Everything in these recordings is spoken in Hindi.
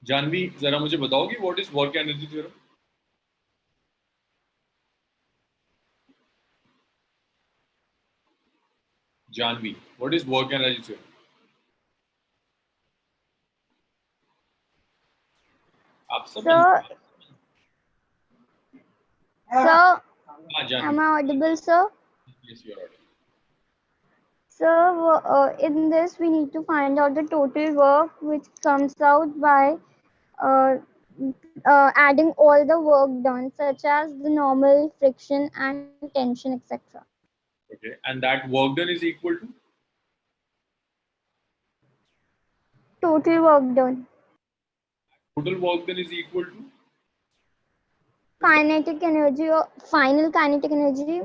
जानवी जरा मुझे बताओगी what is work energy theorem? Janvi, what is work energy theorem? आप सब Sir, sir, हाँ Janvi, am I audible, sir? yes you are audible. So, in this, we need to find out the total work, which comes out by uh, adding all the work done, such as the normal, friction, and tension, etc. Okay, and that work done is equal to Total work done. total work done is equal to Kinetic energy or final kinetic energy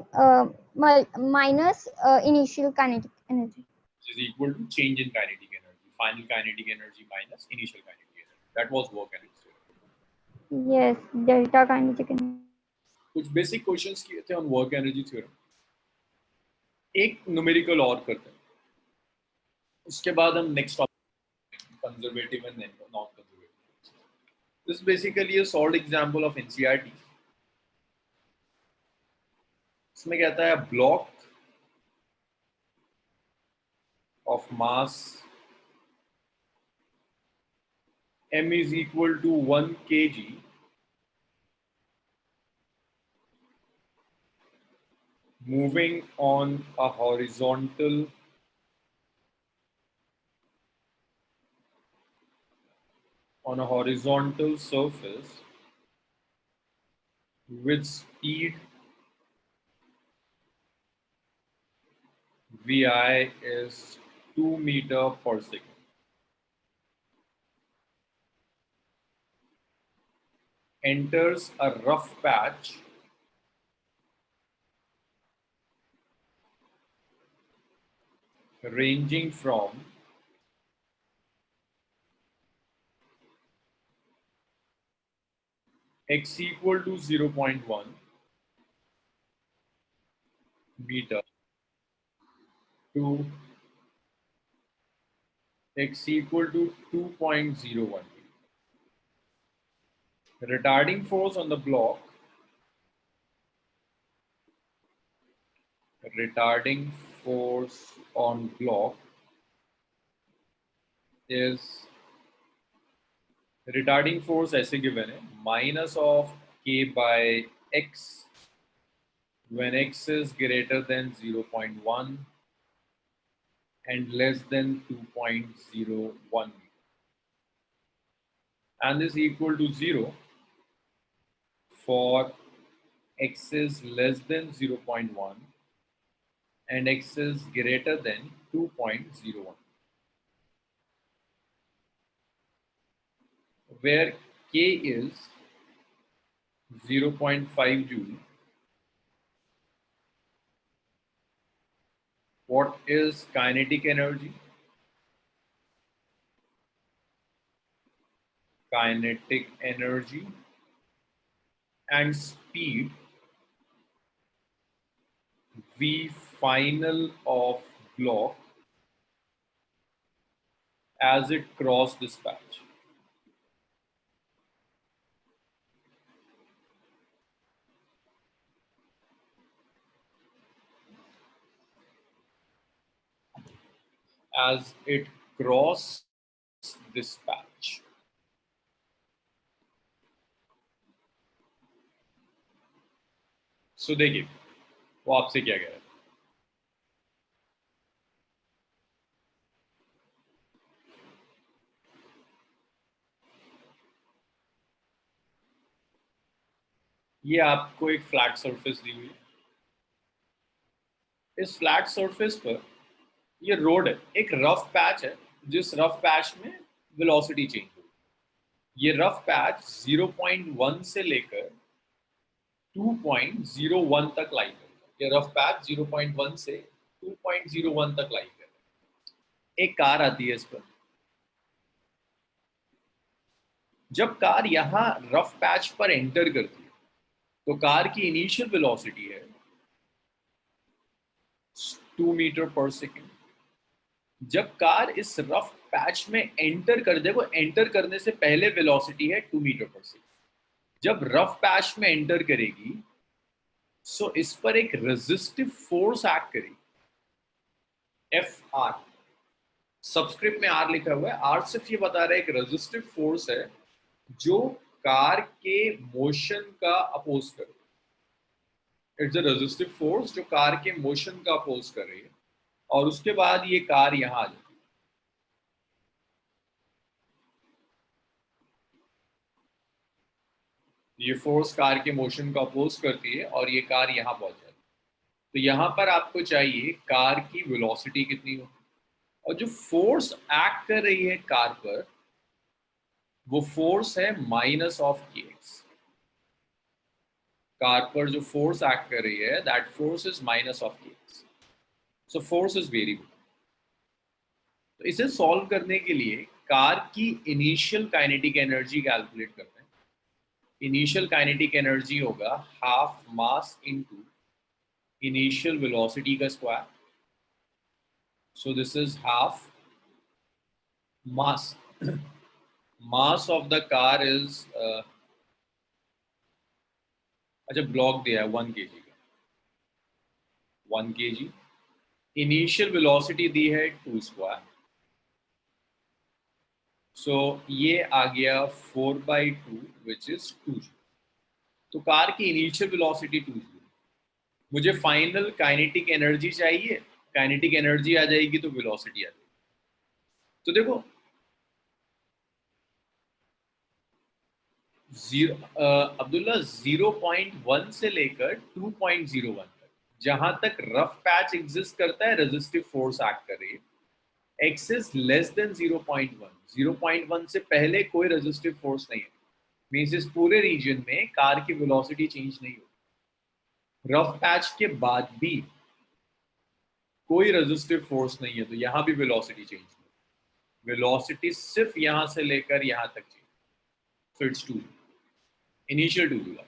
minus initial kinetic energy. is equal to change in kinetic energy, final kinetic energy minus initial kinetic energy. That was work energy theorem. Yes, delta kinetic energy. कुछ बेसिक क्वेश्चंस किए थे ऑन वर्क एनर्जी थ्योरम, एक न्यूमेरिकल और करते हैं, उसके बाद हम next conservative and non conservative. This basically a solved example of NCERT. इसमें कहता है block of mass m is equal to 1 kg moving on a horizontal surface with speed vi is 2 meter per second. Enters a rough patch ranging from x equal to 0.1 meter to x equal to 2.01 meter. Retarding force on the block retarding force on block is retarding force ऐसे given है minus of k by x when x is greater than 0.1 and less than 2.01 and is equal to 0 for x is less than 0.1 and x is greater than 2.01, where k is 0.5 joule. What is kinetic energy? Kinetic energy and speed V final of block as it crossed this patch. As it crossed this patch. So देखिए वो आपसे क्या कह रहा है. ये आपको एक फ्लैट सरफेस दी हुई है. इस फ्लैट सरफेस पर ये रोड है, एक रफ पैच है जिस रफ पैच में वेलोसिटी चेंज हुई. ये रफ पैच 0.1 से लेकर 2.01 तक लाई कर. ये रफ पैच 0.1 से 2.01 तक लाई कर. एक कार आती है इस पर. जब कार यहां रफ पैच पर एंटर करती है तो कार की इनिशियल वेलोसिटी है 2 मीटर पर सेकेंड. जब कार इस रफ पैच में एंटर कर दे, वो एंटर करने से पहले वेलोसिटी है 2 मीटर पर सेकेंड। जब रफ पैच में एंटर करेगी सो इस पर एक रेजिस्टिव फोर्स एक्ट करेगी, एफ आर, सबस्क्रिप्ट में आर लिखा हुआ है। आर सिर्फ ये बता रहा है एक रेजिस्टिव फोर्स है जो कार के मोशन का अपोज कर रही है। इट्स अ रेजिस्टिव फोर्स जो कार के मोशन का अपोज कर रही है, और उसके बाद ये कार यहां आ जाती है। ये फोर्स कार के मोशन को अपोज करती है और ये कार यहां पहुंच जाती है। तो यहां पर आपको चाहिए कार की वेलोसिटी कितनी हो, और जो फोर्स एक्ट कर रही है कार पर वो फोर्स है minus of k x. Car पर जो फोर्स एक्ट कर रही है that force is minus of k x, so force is variable. तो इसे सॉल्व करने के लिए कार की इनिशियल काइनेटिक एनर्जी कैलकुलेट करते हैं। इनिशियल काइनेटिक एनर्जी होगा half mass into initial velocity का square. So this is half mass. Mass of the car is अच्छा ब्लॉक दिया है 1 kg का, 1 kg। इनिशियल वेलोसिटी दी है 2 स्क्वायर, सो ये आ गया 4/2 विच इज 2g। तो कार की इनिशियल वेलोसिटी 2g, मुझे फाइनल काइनेटिक एनर्जी चाहिए। काइनेटिक एनर्जी आ जाएगी तो वेलोसिटी आ जाएगी। तो देखो अब्दुल्ला 0.1 से लेकर 2.01 तक जहां तक रफ पैच एग्जिस्ट करता है रेजिस्टिव फोर्स एक्ट कर रही है। x इज लेस देन 0.1, 0.1 से पहले कोई रेजिस्टिव फोर्स नहीं है, मींस इस पूरे रीजन में कार की वेलोसिटी चेंज नहीं होगी। रफ पैच के बाद भी कोई रेजिस्टिव फोर्स नहीं है तो यहां भी वेलोसिटी चेंज नहीं, वेलोसिटी सिर्फ यहां से लेकर यहां तक चेंज। सो इट्स 2, इनिशियल 2 लगा।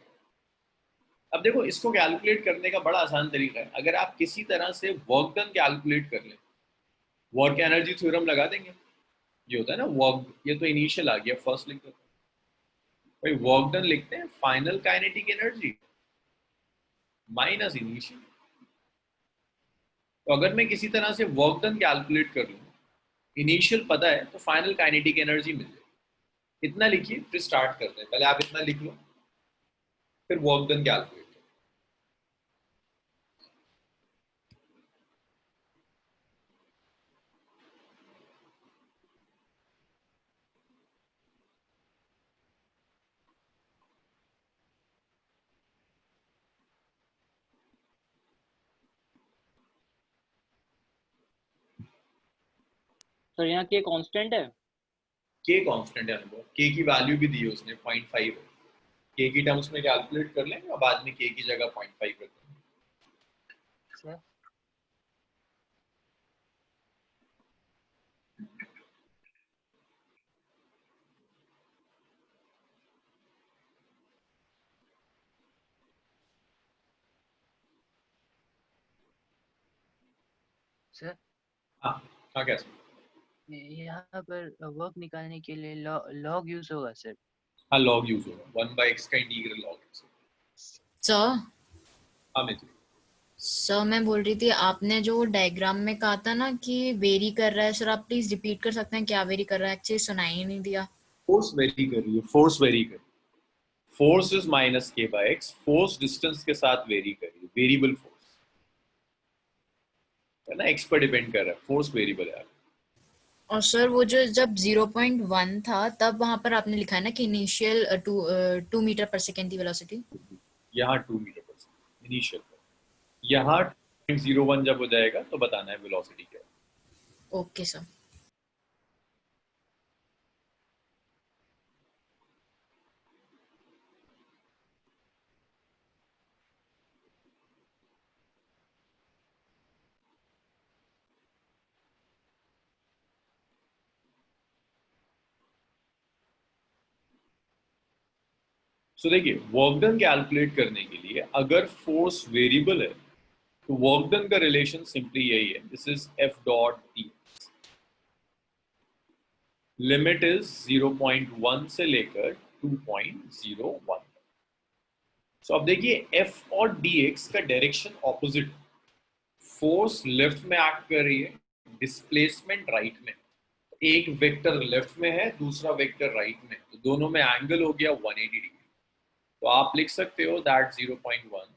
अब देखो इसको कैलकुलेट करने का बड़ा आसान तरीका है। अगर आप किसी तरह से वर्क डन कैलकुलेट कर लें, वर्क एनर्जी थ्योरम लगा देंगे। ये होता है ना वर्क, ये तो इनिशियल आ गया, फर्स्ट लिख देते हैं भाई, वर्क डन लिखते हैं final kinetic energy minus initial. तो अगर मैं किसी तरह से वर्क डन कैलकुलेट कर लूँ, इनिशियल पता है तो फाइनल काइनेटिक एनर्जी मिल जाएगी। इतना लिखिए फिर स्टार्ट करते हैं। पहले आप इतना लिख लो फिर वर्क डन कैलकुलेट। सर यहाँ के कांस्टेंट है। के कांस्टेंट है अनुभव, के की वैल्यू भी दी है उसने 0.5 है। के की टर्म्स में कैलकुलेट कर लेंगे और बाद में के की जगह 0.5 कर देंगे। सर हाँ हाँ कैसे? यहाँ पर वर्क निकालने के लिए लॉग यूज होगा सर। हाँ लॉग यूज होगा, 1/x का इंटीग्रल लॉग। सर हाँ मित्र, सर मैं बोल रही थी आपने जो डायग्राम में कहा था ना कि वेरी कर रहा है, सर आप प्लीज रिपीट कर सकते हैं क्या वेरी कर रहा है? एक्चुअली सुनाई ही नहीं दिया। फोर्स वेरी कर रही है, फोर्स वेरी कर रही है। Force is minus k/x, force distance के साथ वेरी कर रही है, वेरिएबल फोर्स है ना, x पर डिपेंड कर रहा है, फोर्स वेरिएबल है। और सर वो जो जब 0.1 था तब वहां पर आपने लिखा है ना कि इनिशियल 2 मीटर पर सेकेंड की वेलोसिटी। यहाँ 2 मीटर पर सेकेंड इनिशियल, यहाँ 0.01 जब हो जाएगा तो बताना है वेलोसिटी क्या है। Okay sir. सो देखिए वर्क डन कैलकुलेट करने के लिए अगर फोर्स वेरिएबल है तो वर्क डन का रिलेशन सिंपली यही है, this is F dot T. Limit is 0.1 से लेकर 2.01। सो अब देखिए एफ और डी एक्स का डायरेक्शन ऑपोजिट, फोर्स लेफ्ट में एक्ट कर रही है, डिस्प्लेसमेंट राइट में। एक वेक्टर लेफ्ट में है, दूसरा वेक्टर राइट में, तो दोनों में एंगल हो गया 180 डिग्री। तो आप लिख सकते हो that 0.1,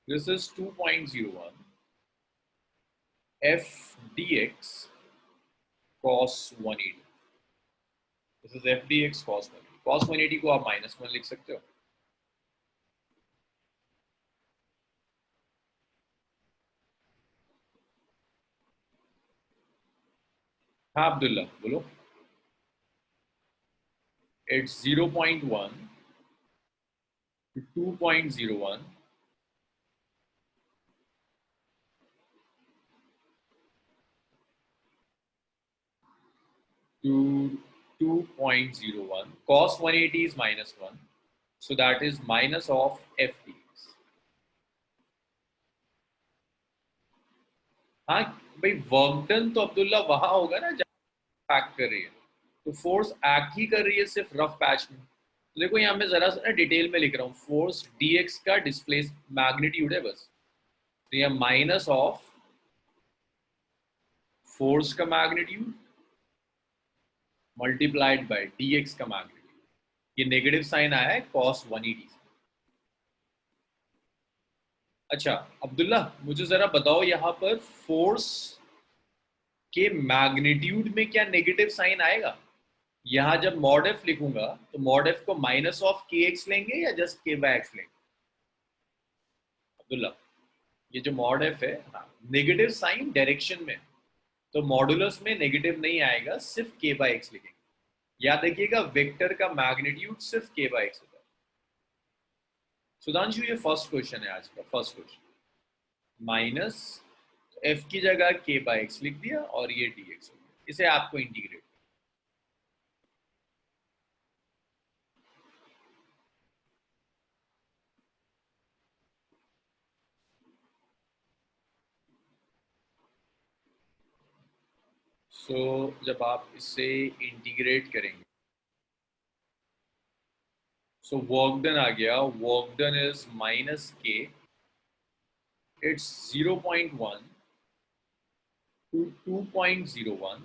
this is 2.01 F D x cos 180, this is F D x cos 180। cos 180 को आप -1 लिख सकते हो। हाँ अब्दुल्ला बोलो। It's 0.1 to 2.01 to 2.01. Cos 180 is -1. So that is minus of FDX. हाँ भाई, वर्क डन तो अब्दुल्ला वहां होगा ना जहाँ एक्ट कर रही है, तो फोर्स एक्ट ही कर रही है सिर्फ रफ पैच में। तो देखो यहाँ मैं जरा सा डिटेल में लिख रहा हूँ, फोर्स dx का डिस्प्लेस मैग्नीट्यूड है बस। तो यह माइनस ऑफ फोर्स का मैग्नीट्यूड मल्टीप्लाइड बाय dx का मैग्नीट्यूड। ये नेगेटिव साइन आया है cos 180 से। अच्छा अब्दुल्ला मुझे जरा बताओ, यहाँ पर फोर्स के मैग्नीट्यूड में क्या नेगेटिव साइन आएगा? यहाँ जब मॉड एफ लिखूंगा तो मॉड एफ को माइनस ऑफ के एक्स लेंगे या जस्ट के बाय एक्स लेंगे? अब्दुल्ला ये जो मॉड एफ है, हाँ, नेगेटिव साइन डायरेक्शन में, तो मॉडुलस में नेगेटिव नहीं आएगा, सिर्फ के बाय एक्स लिखेंगे। याद रखिएगा वेक्टर का मैग्नीट्यूड सिर्फ के बाय एक्स होता है। सुधांशु ये फर्स्ट क्वेश्चन है आज का, फर्स्ट क्वेश्चन माइनस एफ की जगह के बाय एक्स लिख दिया और ये डी एक्स हो गया, इसे आपको इंटीग्रेट। सो जब आप इसे इंटीग्रेट करेंगे, सो वर्क डन आ गया, वर्क डन इज माइनस के, इट्स 0.1 to 2.01।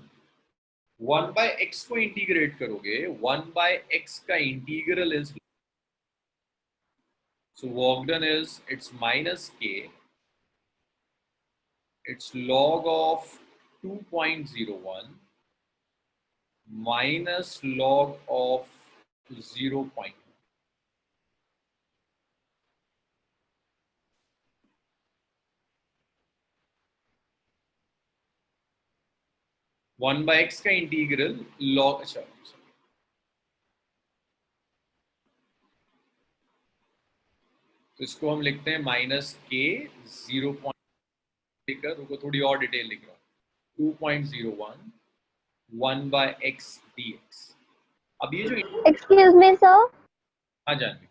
1 by x को इंटीग्रेट करोगे, 1 by x का integral is, so work done is it's minus k, it's log of 2.01 minus log of 0.1। 1 by x का इंटीग्रल log, अच्छा तो इसको हम लिखते हैं माइनस के 0. लिखकर रुको, थोड़ी और डिटेल लिख रहा हूँ, 2.01 1 by x dx। अब ये जो, Excuse me, sir. हाँ Janvi,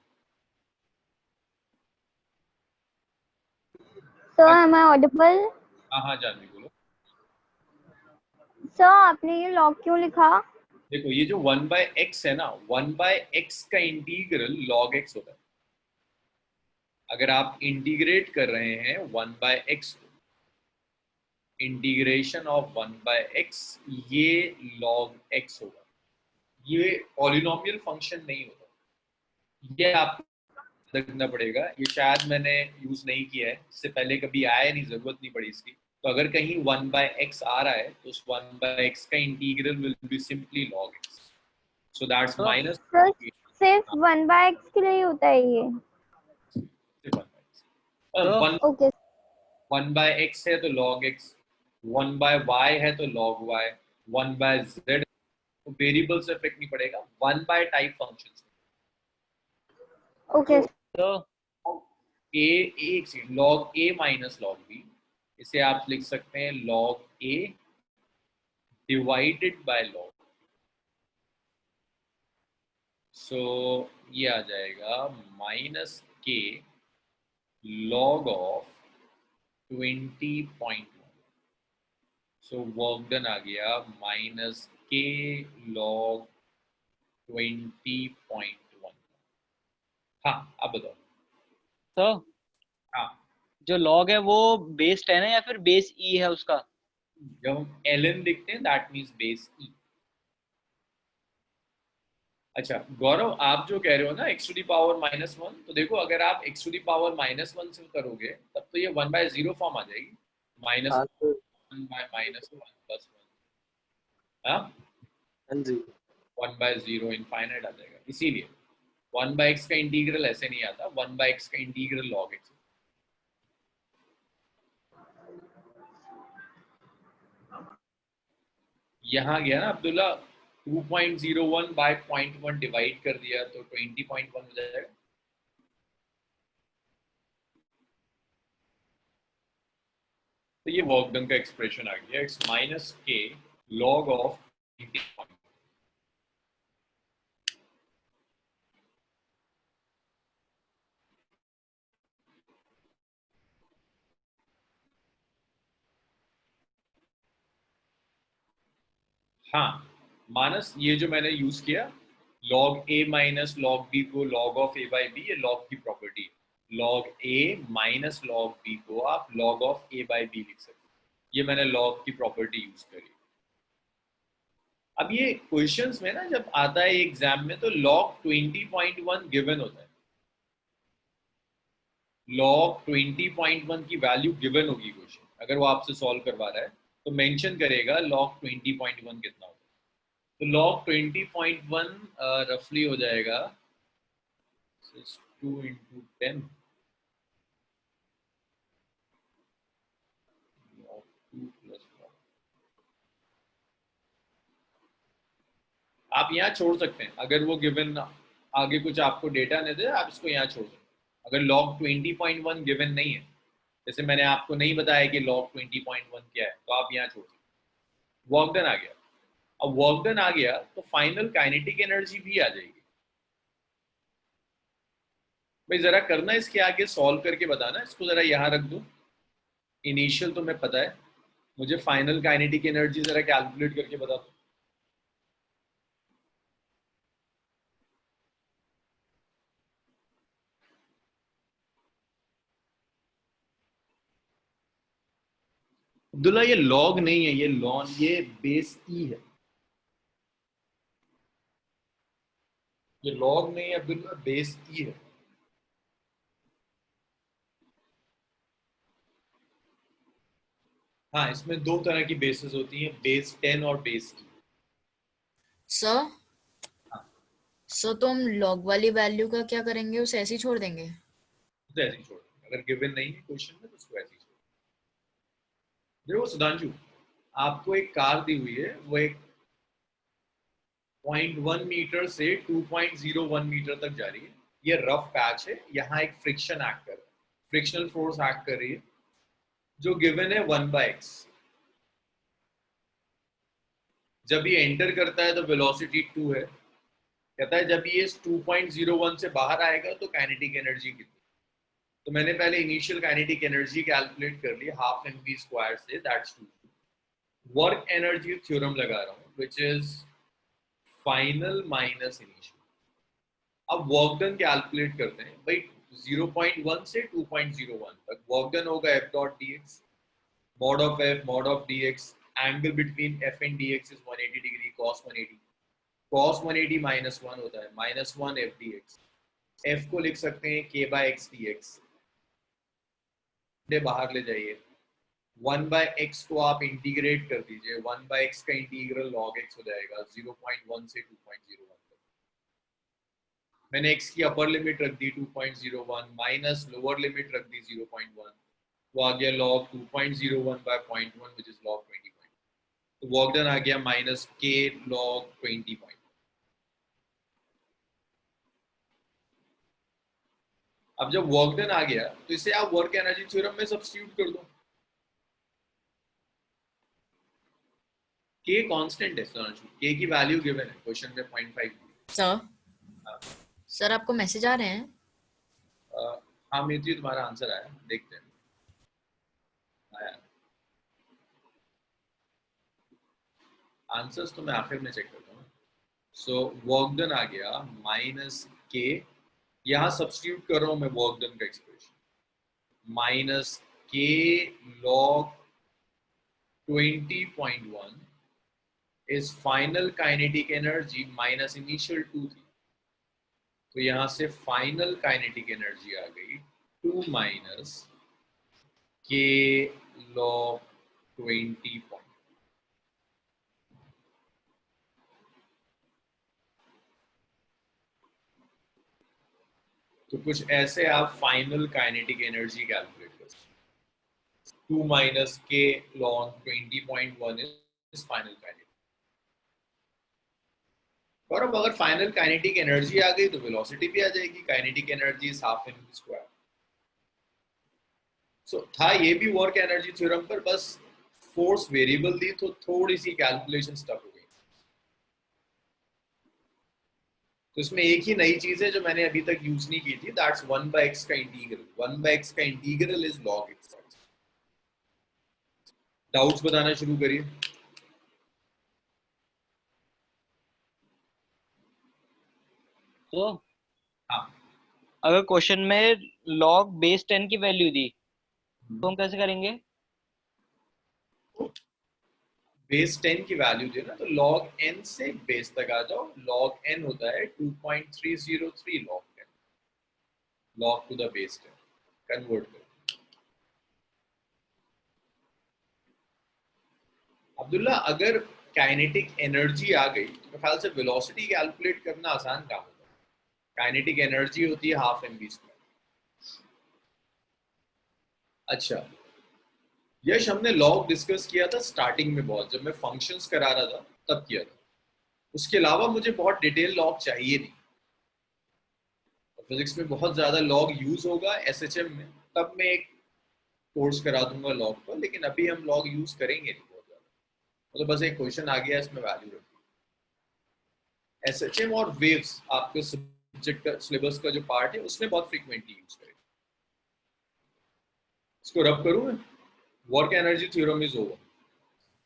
Sir, am I audible? हाँ जानवी बोलो। Sir, आपने ये log क्यों लिखा? देखो ये जो 1 by x है ना, 1 by x का इंटीग्रल log x होता है। अगर आप इंटीग्रेट कर रहे हैं 1 by x को, इंटीग्रेशन ऑफ 1 by x, ये log x होगा। ये पॉलिनोमियल फंक्शन नहीं होता, ये आपको रखना पड़ेगा। ये शायद मैंने यूज नहीं किया है, इससे पहले कभी आया नहीं, जरूरत नहीं पड़ी इसकी। तो अगर कहीं 1 by x आ रहा है तो उस 1 by x का integral will be simply log x। So that's minus, Sir, सिर्फ 1 by x के लिए होता है ये। Okay. 1 by x है तो log x, 1 by y है तो log y, 1 by z तो वेरिएबल से इफेक्ट नहीं पड़ेगा, 1 by टाइप फंक्शंस। Okay. तो a एक second, log a minus log b, इसे आप लिख सकते हैं log a divided by log। सो ये आ जाएगा minus k log of 20.1। So work done आ गया माइनस k log 20.1। हाँ आप बताओ। तो हाँ जो लॉग है वो बेस 10 है या फिर बेस ई है उसका? जब हम ln लिखते हैं दैट मीन्स बेस ई। अच्छा गौरव, आप जो कह रहे हो ना x टू दी पावर -1, तो देखो अगर आप x टू दी पावर -1 से करोगे तब तो ये 1/0 फॉर्म आ जाएगी, हाँ तो -1 by -1 plus 1। हाँ हाँ जी 1/0 इनफाइनाइट आ जाएगा, इसीलिए 1/x का इंटीग्रल ऐसे नहीं आता, 1/x का इंटीग्रल log x। यहाँ गया ना अब्दुल्ला, 2.01 by 0.1 डिवाइड कर दिया तो 20.1 हो जाएगा। तो ये वर्क डन का एक्सप्रेशन आ गया, x माइनस के लॉग ऑफ 20। हाँ मानस, ये जो मैंने यूज किया log a minus log b को log of a by b, ये log की property. log a minus log b को आप log of a by b लिख सकते हैं, ये मैंने log की प्रॉपर्टी यूज करी। अब ये क्वेश्चंस में ना जब आता है एग्जाम में तो log 20.1 गिवन होता है, log 20.1 की वैल्यू गिवन होगी क्वेश्चन, अगर वो आपसे सॉल्व करवा रहा है तो मेंशन करेगा log 20.1 कितना होगा। तो log 20.1 रफली हो जाएगा 2 into 10 log 2 plus 1। आप यहाँ छोड़ सकते हैं, अगर वो गिवन आगे कुछ आपको डेटा नहीं दे आप इसको यहाँ छोड़ सकते हैं। अगर log 20.1 गिवन नहीं है, जैसे मैंने आपको नहीं बताया कि log 20.1 क्या है, तो आप यहाँ छोड़ सकते हैं। वर्क डन आ गया। अब वर्क डन आ गया तो फाइनल काइनेटिक एनर्जी भी आ जाएगी। भाई जरा करना इसके आगे सॉल्व करके बताना, इसको जरा यहाँ रख दो। इनिशियल तो मैं पता है, मुझे फाइनल काइनेटिक एनर्जी जरा कैलकुलेट करके बता दो। अब्दुल्ला ये लॉग नहीं है, ये लॉन, ये बेस ई है। ये लॉग नहीं है अब्दुल्ला, बेस ई है। हाँ इसमें दो तरह की बेसिस होती हैं, बेस 10 और बेस ई। सर सर तो हम लॉग वाली वैल्यू का क्या करेंगे, उसे ऐसे ही छोड़ देंगे? तो ऐसे ही छोड़ देंगे, अगर गिवन नहीं है क्वेश्चन में तो उसको ऐसे ही छोड़ देंगे। देखो सुधांशु, आपको एक कार दी हुई है, वो एक 0.1 मीटर से 2.01 मीटर तक जा रही है। ये रफ पैच है, यहाँ एक फ्रिक्शन एक्ट कर रहा है, फ्रिक्शनल फोर्स एक्ट कर रही है, जो गिवन है 1/x। जब ये एंटर करता है तो वेलोसिटी 2 है। कहता है जब ये 2.01 से बाहर आएगा तो काइनेटिक एनर्जी कितनी। तो मैंने पहले इनिशियल काइनेटिक एनर्जी कैलकुलेट कर ली हाफ mv स्क्वायर से, दैट्स 2। वर्क एनर्जी थ्योरम लगा रहा हूँ which is final minus initial. अब वर्क डन कैलकुलेट करते हैं भाई, 0.1 से 2.01 तक वर्क डन होगा f dot dx, mod of f mod of dx, angle between f and dx is 180 degree, cos 180। cos 180 -1 होता है, -1 f dx। f को लिख सकते हैं k by x dx, बाहर ले जाइए। 1/x को आप इंटीग्रेट कर दीजिए, 1/x का इंटीग्रल log x हो जाएगा 0.1 से 2.01 तक। मैंने x की अपर लिमिट रख दी 2.01 माइनस लोअर लिमिट रख दी 0.1, वो आ गया log 2.01 by 0.1 which is log 20. तो वर्क डन आ गया माइनस k log 20. अब जब वर्क डन आ गया तो इसे आप वर्क एनर्जी थ्योरम में सब्स्टिट्यूट कर दो। k कांस्टेंट है सोनाक्षी, k की वैल्यू गिवन है क्वेश्चन में 0.5। सर सर आपको मैसेज आ रहे हैं? हाँ मित्र, तुम्हारा आंसर आया, देखते हैं। आया आंसर्स तो मैं आखिर में चेक करता हूँ। सो वर्क डन आ गया माइनस के, यहाँ सब्स्टिट्यूट कर रहा हूँ मैं वर्क डन का एक्सप्रेशन, माइनस के log 20.1 is final kinetic energy minus initial 2 थी, तो यहाँ से फाइनल काइनेटिक एनर्जी आ गई 2 माइनस के लॉग 20. तो कुछ ऐसे आप फाइनल काइनेटिक एनर्जी कैलकुलेट कर सकते हैं। 2 माइनस के लॉग 20.1 इज फाइनल काइनेटिक। और अब अगर फाइनल काइनेटिक एनर्जी आ गई तो वेलोसिटी भी आ जाएगी, kinetic energy is half M V square. So था ये भी वर्क एनर्जी थ्योरम पर, बस फोर्स वेरिएबल दी तो थोड़ी सी कैलकुलेशन स्टक हो गई। तो इसमें एक ही नई चीज है जो मैंने अभी तक यूज नहीं की थी, दैट्स 1/x का इंटीग्रल। 1/x का integral is log x। Doubts बताना शुरू करिए। तो हाँ, अगर क्वेश्चन में log बेस 10 की वैल्यू दी तो हम कैसे करेंगे? बेस 10 की वैल्यू दे ना, तो log n से बेस तक आ जाओ। log n होता है 2.303 log 10, log to the base 10 convert करो। अब्दुल्ला, अगर काइनेटिक एनर्जी आ गई तो मेरे ख्याल से वेलोसिटी कैलकुलेट करना आसान काम होता है। काइनेटिक एनर्जी होती है हाफ एम वी स्क्वायर। अच्छा यश, हमने लॉग डिस्कस किया था स्टार्टिंग में बहुत, जब मैं फंक्शंस करा रहा था तब किया था। उसके अलावा मुझे बहुत डिटेल लॉग चाहिए नहीं। फिजिक्स में बहुत ज्यादा लॉग यूज होगा एसएचएम में, तब मैं एक कोर्स करा दूंगा लॉग पर, लेकिन अभी हम लॉग यूज करेंगे नहीं बहुत ज्यादा। तो बस एक क्वेश्चन आ गया, इसमें वैल्यू रखिए। एसएचएम और वेव्स आपके सब्जेक्ट का सिलेबस का जो पार्ट है उसमें बहुत फ्रीक्वेंटली यूज करेंगे। इसको रब करूं मैं? Work energy theorem is over.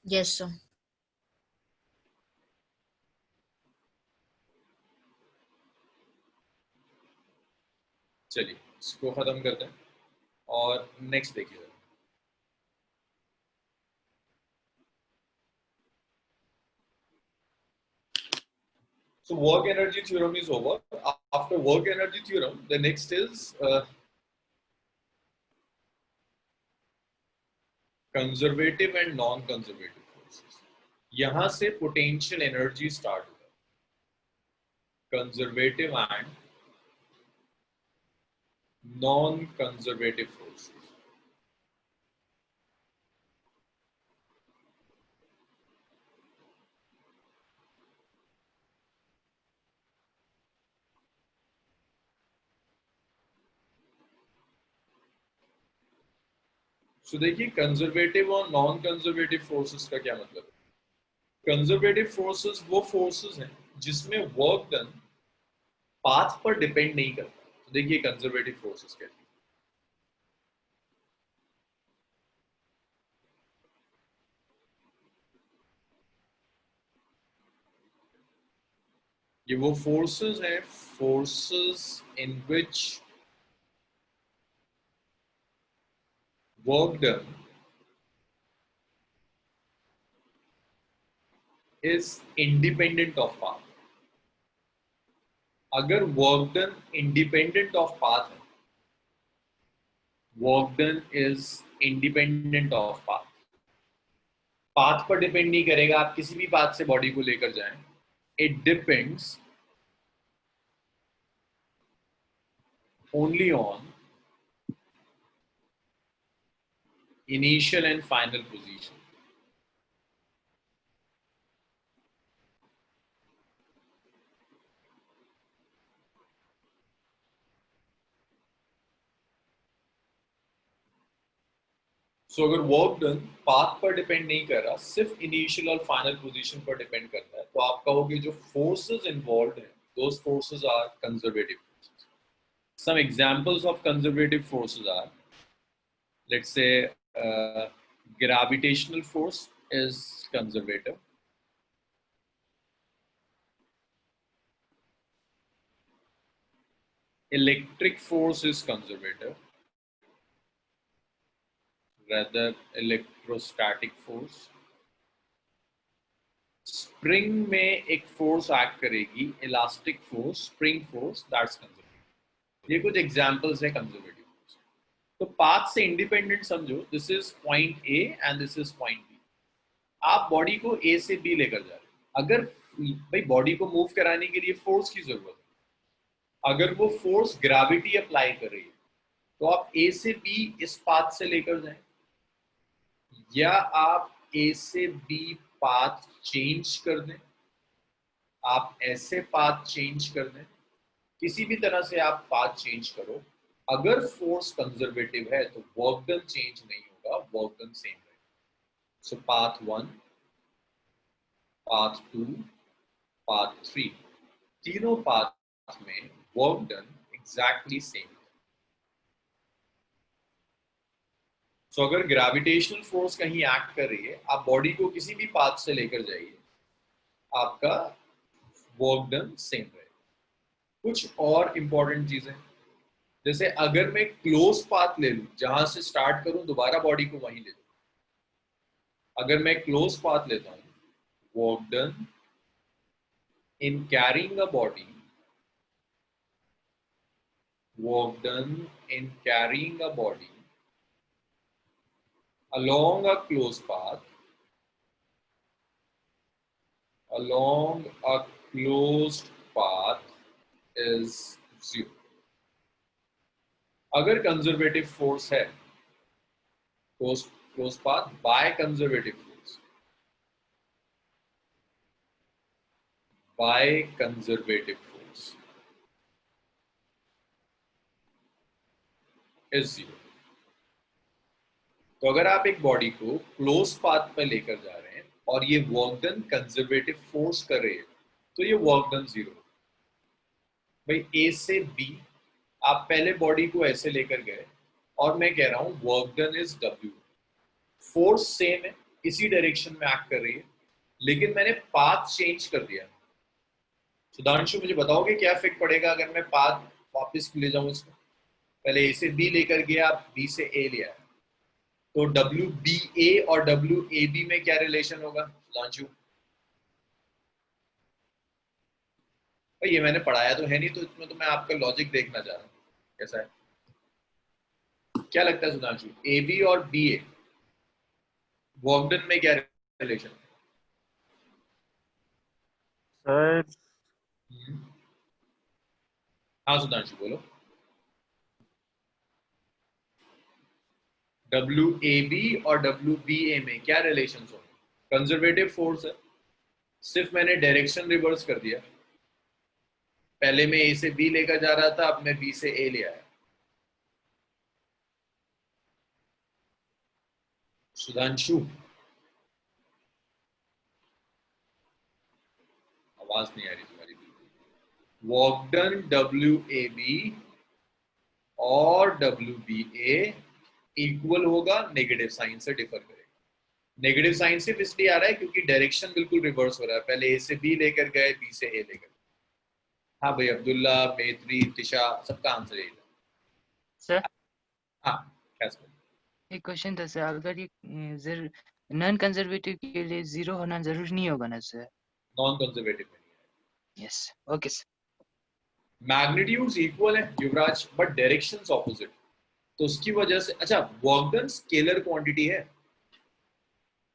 Yes sir. चलिए इसको खत्म करते हैं और नेक्स्ट देखिए। So work energy theorem is over. After work energy theorem, the next is conservative and non-conservative forces. यहाँ से potential energy start होगा, conservative and non-conservative forces. So देखिए कंजर्वेटिव और नॉन कंजर्वेटिव फोर्सेस का क्या मतलब है। कंजर्वेटिव फोर्सेस वो फोर्सेस हैं जिसमें वर्क डन पाथ पर डिपेंड नहीं करता। तो देखिए कंजर्वेटिव फोर्सेस कहते हैं, ये वो फोर्सेस हैं, forces in which work done is independent of path। अगर work done independent of path है, work done is independent of path, path पर डिपेंड नहीं करेगा, आप किसी भी पाथ से बॉडी को लेकर जाएं, it depends only on initial and final position. So अगर वर्क डन पाथ पर डिपेंड नहीं कर रहा, सिर्फ इनिशियल और फाइनल पोजीशन पर डिपेंड करता है, तो आप कहोगे जो फोर्सेस इन्वॉल्व हैं, those forces are conservative forces. Some examples of conservative forces are, let's say gravitational force is conservative, electric force is conservative, rather electrostatic force. Spring में एक फोर्स एक्ट करेगी, elastic force, spring force, that's conservative. ये कुछ एग्जांपल्स है कंजर्वेटिव फोर्स। तो पाथ से इंडिपेंडेंट समझो, this is point A and this is point B. आप बॉडी को ए से बी लेकर जा रहे हो। अगर भाई बॉडी को मूव कराने के लिए फोर्स की जरूरत है, अगर वो फोर्स ग्रेविटी अप्लाई कर रही है तो आप ए से बी इस पाथ से लेकर जाएं, या आप ए से बी पाथ चेंज कर दें, आप ऐसे पाथ चेंज कर दें, किसी भी तरह से आप पाथ चेंज करो। अगर फोर्स कंजर्वेटिव है तो वर्क डन चेंज नहीं होगा, वर्क डन सेम रहेगा। सो पाथ 1, पाथ 2, पाथ 3, तीनों पाथ में वर्क डन एग्जैक्टली सेम। सो अगर ग्रेविटेशनल फोर्स कहीं एक्ट कर रही है, आप बॉडी को किसी भी पाथ से लेकर जाइए, आपका वर्क डन सेम रहेगा। कुछ और इंपॉर्टेंट चीजें, जैसे अगर मैं क्लोज पाथ ले लूं, जहां से स्टार्ट करूं दोबारा बॉडी को वहीं ले जाऊं। अगर मैं क्लोज पाथ लेता हूं, work done in carrying a body, work done in carrying a body along a closed path, along a closed path is 0. अगर कंजर्वेटिव फोर्स है, closed path by conservative force, by conservative force is 0. तो अगर आप एक बॉडी को क्लोज पाथ पे लेकर जा रहे हैं और ये वर्क डन कंजर्वेटिव फोर्स कर रहे हैं, तो ये वर्क डन 0। भाई ए से बी आप पहले बॉडी को ऐसे लेकर गए और मैं कह रहा हूं work done is W, force same है, इसी डायरेक्शन में एक्ट कर रही है, लेकिन मैंने पाथ चेंज कर दिया। सुधांशु मुझे बताओगे क्या इफेक्ट पड़ेगा अगर मैं पाथ वापस ले जाऊं इसको? पहले ए से बी लेकर गया, बी से ए ले आया, तो WBA और WAB में क्या रिलेशन होगा सुधांशु? ये मैंने पढ़ाया तो है नहीं, तो इसमें तो मैं आपका लॉजिक देखना चाह रहा हूँ कैसा है। क्या लगता है सुधांशु, AB और BA वर्क डन में क्या रिलेशन है? सर हाँ सुधांशु बोलो। WAB और WBA में क्या रिलेशन होंगे? कंजर्वेटिव फोर्स है, सिर्फ मैंने डायरेक्शन रिवर्स कर दिया। पहले मैं A से B लेकर जा रहा था, अब मैं B से A ले आया। सुधांशु आवाज नहीं आ रही तुम्हारी। वर्क डन WAB और WBA इक्वल होगा, नेगेटिव साइन से डिफर करेगा। नेगेटिव साइन सिर्फ इसलिए आ रहा है क्योंकि डायरेक्शन बिल्कुल रिवर्स हो रहा है, पहले ए से बी लेकर गए, बी से ए लेकर। हाँ भाई अब्दुल्ला, मेत्री, तिशा, सबका आंसर यही था सर। हाँ कैसे? एक क्वेश्चन था सर, अगर ये नॉन कंजर्वेटिव के लिए 0 होना जरूरी नहीं होगा ना सर? नॉन कंजर्वेटिव में नहीं है। Yes, okay sir. Magnitudes equal है युवराज, बट डायरेक्शंस ऑपोजिट, तो उसकी वजह से अच्छा वर्क डन स्केलर क्वांटिटी है,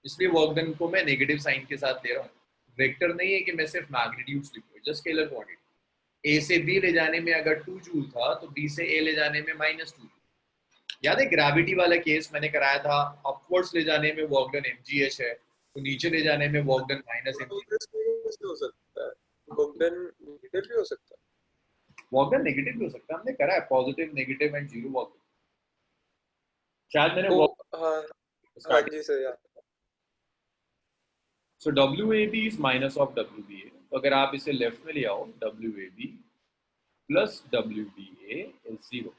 इसलिए वर्क डन को मैं नेगेटिव साइन के साथ ले रहा हूँ। वेक्टर नहीं है कि मैं सिर्फ मैग्नीट्यूड्स लिखूं, जस्ट स्केलर क्वांटिटी। ए से बी ले जाने में अगर 2 जूल था तो बी से ए ले जाने में -2। याद है ग्रेविटी वाला केस मैंने कराया था, अपवर्ड्स ले जाने में वर्क डन mgh है, तो नीचे ले जाने में वर्क डन -mgh हो सकता है, वर्क डन नेगेटिव भी हो सकता है। वर्क डन नेगेटिव भी हो सकता है, हमने करा है पॉजिटिव, नेगेटिव एंड 0 वर्क। शायद मैंने हाँ जी सर यार। So WAB is minus of WBA, तो अगर आप इसे लेफ्ट में ले आओ, WAB plus WBA is 0।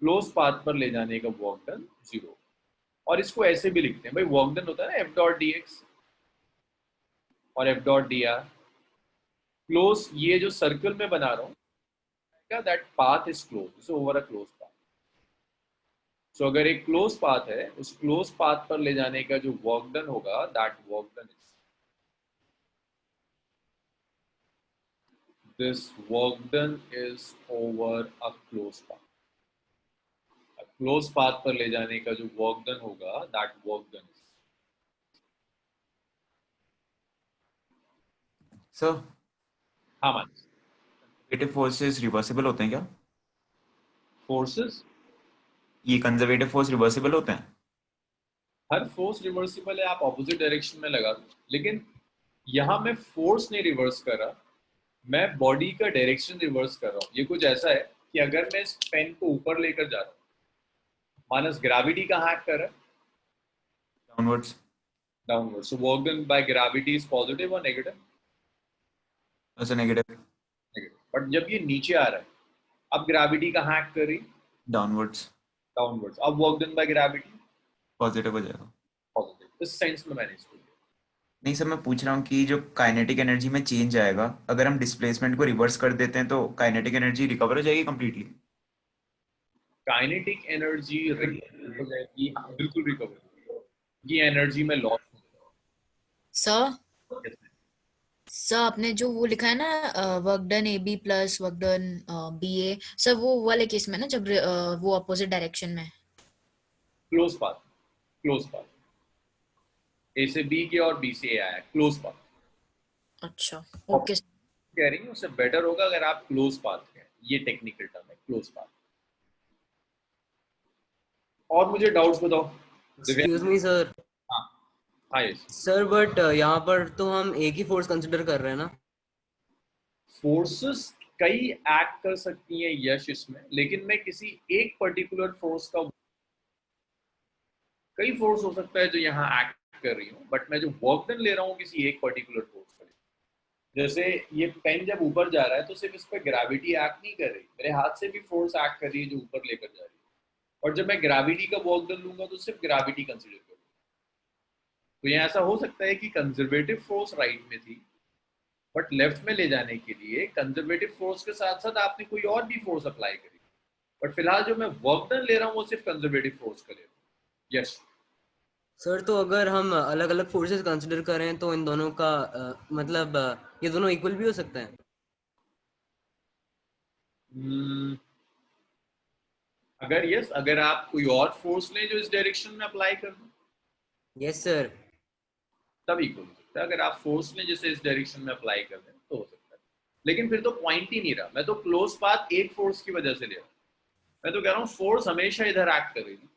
Close path पर ले जाने का वर्क डन 0। और इसको ऐसे भी लिखते हैं भाई, वर्क डन होता है ना F डॉट dx और F डॉट dr। क्लोज ये जो सर्कल में बना रहा हूँ का that path is close, it's over a close path. So अगर एक क्लोज पाथ है, उस क्लोज पाथ पर ले जाने का जो वर्क डन होगा, that work done is this work done is over a close path. A close path पर ले जाने का जो work done होगा, that work done is. Sir हाँ मान कंजर्वेटिव फोर्सेस रिवर्सिबल होते हैं क्या? फोर्सेस, ये कंजर्वेटिव फोर्स रिवर्सिबल होते हैं? हर फोर्स रिवर्सिबल है, आप ऑपोजिट डायरेक्शन में लगा दो, लेकिन यहाँ मैं फोर्स नहीं रिवर्स कर रहा, मैं बॉडी का डायरेक्शन रिवर्स कर रहा हूँ। ये कुछ ऐसा है कि अगर मैं इस पेन को ऊपर लेकर जा रहा हूँ, माइनस ग्रेविटी का हैक कर रहा है downwards. Downward, so work done by gravity is positive और नेगेटिव? अच्छा नेगेटिव। नेगेटिव। बट जब ये नीचे आ रहा है, अब ग्रेविटी का हैक कर रही डाउनवर्ड्स। डाउनवर्ड्स, अब work done by gravity positive हो जाएगा। पॉजिटिव। इस सेंस में मैंने इसको लिया। नहीं सर, मैं पूछ रहा हूँ कि जो काइनेटिक एनर्जी में चेंज आएगा, अगर हम डिस्प्लेसमेंट को रिवर्स कर देते हैं तो काइनेटिक एनर्जी रिकवर हो जाएगी कंप्लीटली? काइनेटिक एनर्जी रिकवर हो जाएगी, हाँ, बिल्कुल रिकवर हो जाएगी। ये एनर्जी में लॉस हो सर सर आपने जो वो लिखा है ना work done A B plus work done B A, sir वो वाले केस में ना जब वो अपोजिट डायरेक्शन में क्लोज पाथ ए से बी के और बी से ए आया, क्लोज पाथ। अच्छा ओके कह रही हूँ उससे बेटर होगा अगर आप क्लोज पाथ कहें, ये टेक्निकल टर्म है क्लोज पाथ। और मुझे डाउट्स बताओ। Excuse me sir. हाँ यस सर बट यहाँ पर तो हम एक ही फोर्स कंसिडर कर रहे हैं ना? फोर्सेस कई एक्ट कर सकती हैं यश इसमें, लेकिन मैं किसी एक पर्टिकुलर फोर्स का, कई फोर्स हो सकता है जो यहाँ एक्ट कर रही हूँ, बट मैं जो वर्क डन ले रहा हूँ किसी एक पर्टिकुलर फोर्स का। जैसे ये पेन जब ऊपर जा रहा है तो सिर्फ इस पर ग्रेविटी एक्ट नहीं कर रही, मेरे हाथ से भी फोर्स एक्ट कर रही है जो ऊपर लेकर जा रही है, और जब मैं ग्रेविटी का वर्क डन लूंगा तो सिर्फ ग्रेविटी कंसिडर करूंगा। तो यहाँ ऐसा हो सकता है कि कंजर्वेटिव फोर्स राइट में थी, बट लेफ्ट में ले जाने के लिए कंजर्वेटिव फोर्स के साथ साथ आपने कोई और भी फोर्स अप्लाई करी, बट फिलहाल जो मैं वर्क डन ले रहा हूँ वो सिर्फ कंजर्वेटिव फोर्स का ले रहा हूँ। यस सर तो अगर हम अलग अलग फोर्सेस कंसिडर करें तो इन दोनों का मतलब ये दोनों इक्वल भी हो सकते हैं? अगर आप कोई और फोर्स लें जो इस डायरेक्शन में अप्लाई कर दो, यस सर। तब इक्वल हो सकता है। अगर आप फोर्स लें जिसे इस डायरेक्शन में अप्लाई कर दें तो हो सकता है, लेकिन फिर तो पॉइंट ही नहीं रहा। मैं तो क्लोज पाथ एक फोर्स की वजह से ले रहा हूँ, मैं तो कह रहा हूँ फोर्स हमेशा इधर एक्ट कर रही थी।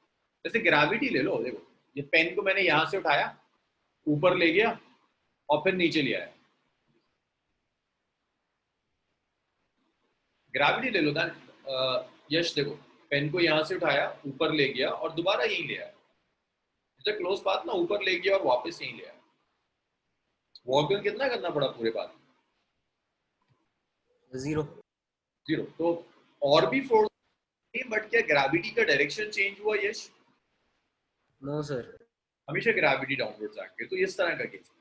जैसे ग्रेविटी ले लो, देखो ये पेन को मैंने यहाँ से उठाया, ऊपर ले गया और फिर नीचे ले आया, ग्रेविटी ले लो ना। यश देखो, पेन को यहाँ से उठाया, ऊपर ले गया और दोबारा यहीं ले आया, जब क्लोज पाथ ना, ऊपर ले गया और वापस यहीं ले आया। वर्क डन कितना करना पड़ा पूरे पाथ? जीरो। तो और भी फोर्स, बट क्या ग्रेविटी का डायरेक्शन चेंज हुआ यश? No sir. हमेशा ग्रेविटी डाउनवर्ड्स एक्ट करे। तो इस तरह का केस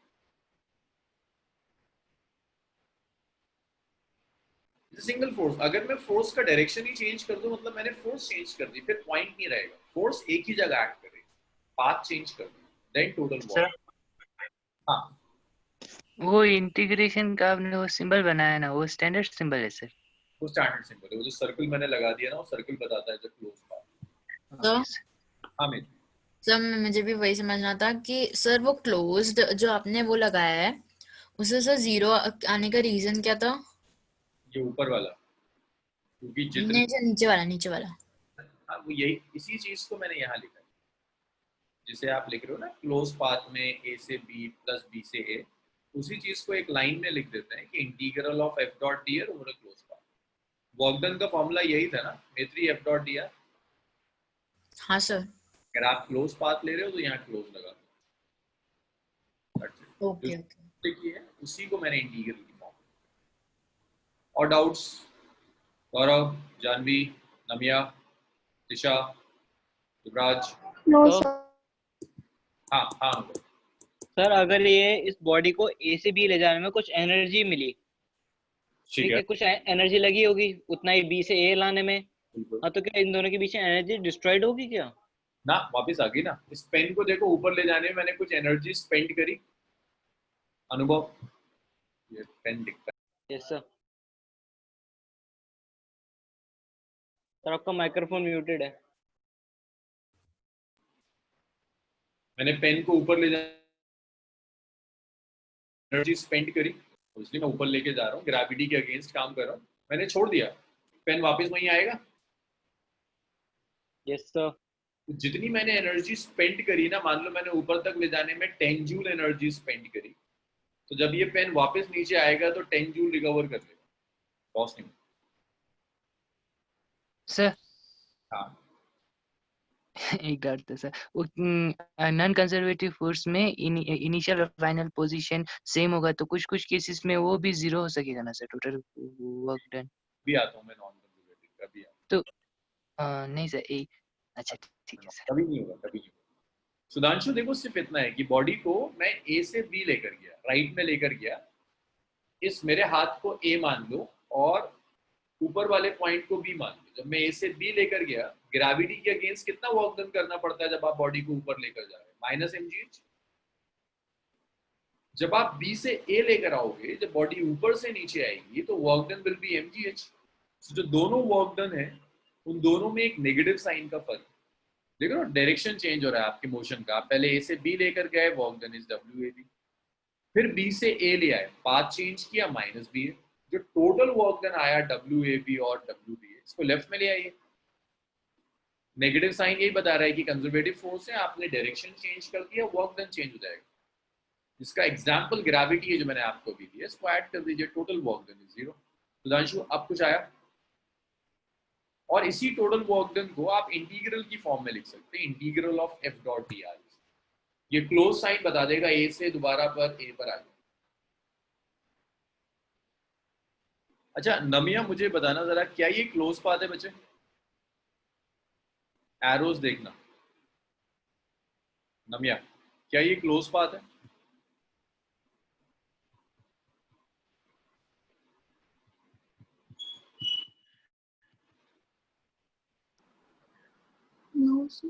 सिंगल फोर्स, अगर मैं फोर्स का डायरेक्शन ही चेंज कर दूं मतलब मैंने फोर्स चेंज कर दी, फिर पॉइंट नहीं रहेगा। फोर्स एक ही जगह एक्ट कर रही है, पाथ चेंज कर दी, देन टोटल वर्क। हाँ वो इंटीग्रेशन का आपने वो सिंबल बनाया ना, वो स्टैंडर्ड सिंबल है सर? वो स्टैंडर्ड सिंबल है, वो जो सर्कल मैंने लगा दिया ना, वो सर्कल बताता है जो क्लोज पाथ। तो हाँ मैं सर मुझे भी वही समझना था कि सर वो क्लोज्ड जो आपने वो लगाया है उससे सर जीरो आने का रीजन क्या था? ये ऊपर वाला, क्योंकि जितने नीचे वाला हाँ वो यही, इसी चीज को मैंने यहाँ लिखा है, जिसे आप लिख रहे हो ना क्लोज पाथ में ए से बी प्लस बी से ए, उसी चीज को एक लाइन में लिख देते हैं कि integral of F dot D R over close path. Work done का फॉर्मूला यही था ना, मेथ्री एफ डॉट डी आर। हाँ सर। अगर आप क्लोज पाथ ले रहे हो तो यहाँ क्लोज लगा दो, ओके देखिए उसी को मैंने इंटीग्रल की फॉर्म। और डाउट्स? गौरव, जानवी, नमिया, दिशा, युवराज? नो तो सर। हाँ सर अगर ये इस बॉडी को ए से बी ले जाने में कुछ एनर्जी मिली ठीक ठीक है, है, कुछ एनर्जी लगी होगी उतना ही बी से ए लाने में। बिल्कुल। हाँ, तो क्या इन दोनों के बीच एनर्जी डिस्ट्रॉयड होगी क्या? ना वापस आ गई ना। इस पेन को देखो ऊपर ले जाने में मैंने कुछ एनर्जी स्पेंड करी। अनुभव, ये पेन दिखता यस सर। सर आपका माइक्रोफोन म्यूटेड है। मैंने पेन को ऊपर ले जाने एनर्जी स्पेंड करी, तो इसलिए मैं ऊपर लेके जा रहा हूँ, ग्रेविटी के अगेंस्ट काम कर रहा हूँ। मैंने छोड़ दिया, पेन वापस वहीं आएगा। Yes sir. जितनी मैंने एनर्जी स्पेंड करी ना, मान लो मैंने ऊपर तक ले जाने में 10 जूल एनर्जी स्पेंड करी, तो जब ये पेन वापस नीचे आएगा तो 10 जूल रिकवर कर लेगा, लॉस नहीं। सर हाँ, एक डाउट था सर, वो नॉन कंजर्वेटिव फोर्स में इनिशियल और फाइनल पोजीशन सेम होगा तो कुछ कुछ केसेस में वो भी जीरो हो सकेगा ना सर, टोटल वर्क डन? भी आता हूँ मैं नॉन कंजर्वेटिव, कभी आता तो नहीं सर अच्छा ठीक है हूँ, सर। कभी नहीं होगा, कभी नहीं होगा। सुधांशु देखो, सिर्फ इतना है कि बॉडी को मैं ए से बी लेकर गया, राइट में लेकर गया, इस मेरे हाथ को ए मान लो और ऊपर वाले पॉइंट को बी मान लो। जब मैं ए से बी लेकर गया, ग्रेविटी के अगेंस्ट कितना वर्क डन करना पड़ता है जब आप बॉडी को ऊपर लेकर जा रहे हैं? Minus mgh। जब आप बी से ए लेकर आओगे, जब बॉडी ऊपर से नीचे आएगी तो work done will be mgh। जो दोनों वर्क डन है उन दोनों में एक नेगेटिव साइन का फर्क। देखो ना, डायरेक्शन चेंज हो रहा है आपके मोशन का। आप पहले ए से बी लेकर गए, वर्क डन इज WAB। फिर बी से ए ले आए, पाथ चेंज किया, माइनस बी है। जो टोटल वर्क डन आया WAB और WBA, इसको लेफ्ट में ले आइए। नेगेटिव साइन यही बता रहा है कि कंजर्वेटिव फोर्स है, आपने डायरेक्शन चेंज कर दिया, वर्क डन चेंज हो जाएगा। इसका एग्जाम्पल ग्रेविटी है जो मैंने आपको अभी दिया, इसको ऐड कर दीजिए, total work done is 0। Sudhanshu अब कुछ आया? और इसी टोटल वर्क डन को आप इंटीग्रल की फॉर्म में लिख सकते हैं, integral of F dot D R. ये क्लोज साइन बता देगा, ए से दोबारा पर ए पर आ जाए। अच्छा नमिया, मुझे बताना जरा, क्या ये क्लोज पाथ है बच्चे? एरोज देखना। नमिया, क्या ये क्लोज पाथ है? No, sir.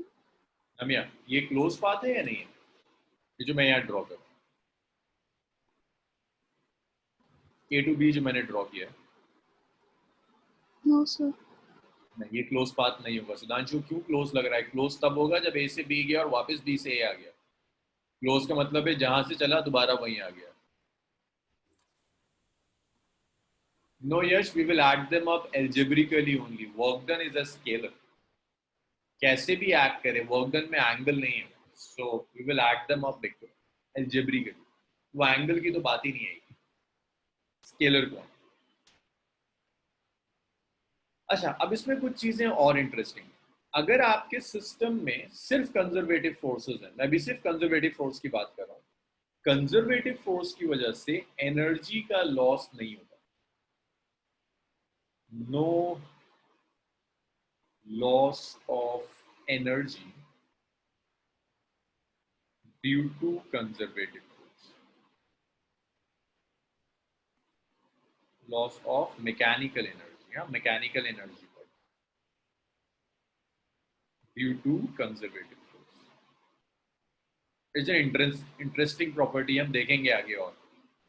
नमिया, ये क्लोज पाथ है या नहीं है, ये जो मैं यहाँ ड्रॉ कर रहा हूँ, ए टू बी जो मैंने ड्रॉ किया है? No, sir. नहीं, ये क्लोज पाथ नहीं होगा। सुधांशु क्यों क्लोज लग रहा है? क्लोज तब होगा जब ए से बी गया और वापस बी से ए आ गया। क्लोज का मतलब है जहां से चला दोबारा वहीं आ गया। No Yash, we will add them up algebraically only. Work done is a scalar. कैसे भी एक्ट करे, वर्क डन में एंगल नहीं है, so we will add them up algebraically। वो एंगल की तो बात ही नहीं आएगी, स्केलर को। अच्छा, अब इसमें कुछ चीजें और इंटरेस्टिंग। अगर आपके सिस्टम में सिर्फ कंजर्वेटिव फोर्सेस हैं, मैं भी सिर्फ कंजर्वेटिव फोर्स की बात कर रहा हूँ, कंजर्वेटिव फोर्स की वजह से एनर्जी का लॉस नहीं होता। No loss of energy due to conservative force. Loss of mechanical energy, yeah, mechanical energy due to conservative force. It's an interesting property, हम देखेंगे आगे और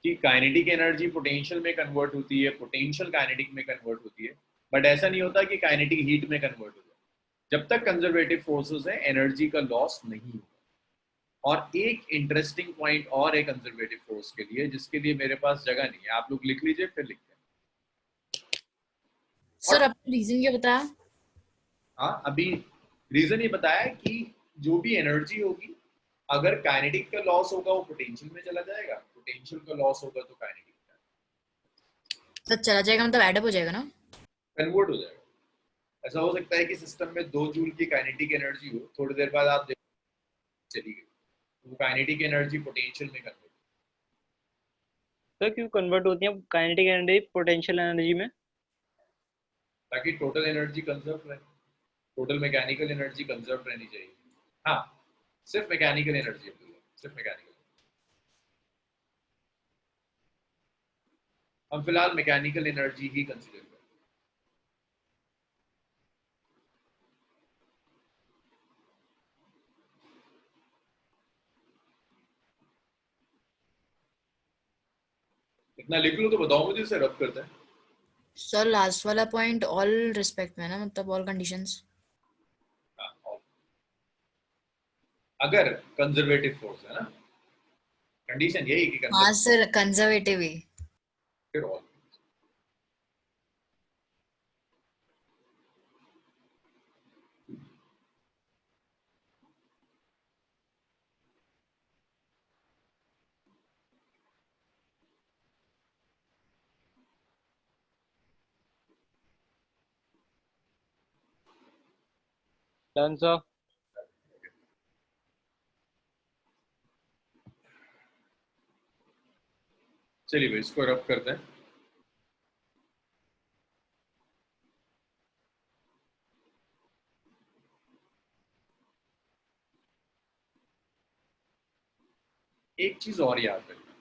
कि काइनेटिक एनर्जी पोटेंशियल में कन्वर्ट होती है, पोटेंशियल काइनेटिक में कन्वर्ट होती है, बट ऐसा नहीं होता कि काइनेटिक हीट में कन्वर्ट हो जाए। जब तक कंजर्वेटिव फोर्सेस है, एनर्जी का लॉस नहीं होगा। और एक इंटरेस्टिंग पॉइंट और है कंजर्वेटिव फोर्स के लिए, जिसके लिए मेरे पास जगह नहीं है, आप लोग लिख लीजिए फिर लिखते हैं। सर आपने रीजन क्या बताया? हाँ, अभी रीजन ये बताया कि जो भी एनर्जी होगी, अगर काइनेटिक का लॉस होगा वो पोटेंशियल में चला जाएगा, पोटेंशियल का लॉस होगा तो काइनेटिक सर चला जाएगा मतलब एडअप हो जाएगा ना? कन्वर्ट हो जाएगा। ऐसा हो सकता है कि सिस्टम में 2 जूल की काइनेटिक एनर्जी हो, थोड़ी देर बाद आप चली गई, वो काइनेटिक एनर्जी पोटेंशियल में कन्वर्ट। तो क्यों कन्वर्ट होती है काइनेटिक एनर्जी पोटेंशियल एनर्जी में? ताकि टोटल एनर्जी कंजर्व रहे, टोटल मैकेनिकल एनर्जी कंजर्व रहनी चाहिए। हाँ, सिर्फ मैकेनिकल एनर्जी, सिर्फ मैकेनिकल। हम फिलहाल मैकेनिकल एनर्जी ही कंसीडर करें। इतना लिख लो तो बताओ मुझे, इसे रब करता है। सर लास्ट वाला पॉइंट ऑल रिस्पेक्ट में ना, मतलब ऑल कंडीशंस। हाँ, अगर कंजर्वेटिव फोर्स है ना, कंडीशन यही कि हाँ सर, कंजर्वेटिव ही। फिर all। Done sir. चलिए भाई इसको रब करते हैं। एक चीज और याद रखना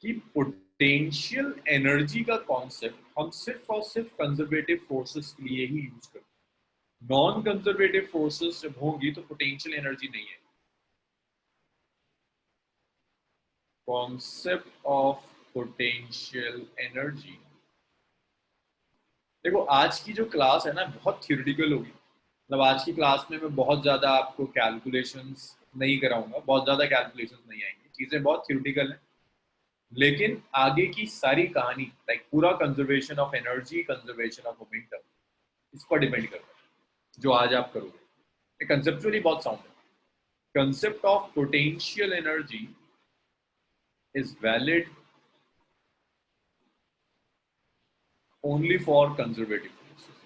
कि पोटेंशियल एनर्जी का कॉन्सेप्ट हम सिर्फ और सिर्फ कंजर्वेटिव फोर्सेस के लिए ही यूज करते हैं। नॉन कंजर्वेटिव फोर्सेस जब होंगी तो पोटेंशियल एनर्जी नहीं है। कॉन्सेप्ट ऑफ पोटेंशियल एनर्जी, देखो आज की जो क्लास है ना बहुत थ्योरेटिकल होगी। मतलब आज की क्लास में मैं बहुत ज्यादा आपको कैलकुलेशंस नहीं कराऊंगा, बहुत ज्यादा कैलकुलेशंस नहीं आएंगी, चीजें बहुत थ्योरेटिकल हैं। लेकिन आगे की सारी कहानी लाइक पूरा conservation of energy, conservation of momentum, इस पर डिपेंड करता है जो आज आप करोगे। कंसेप्चुअली बहुत साउंड है। Concept of potential energy is valid only for conservative forces.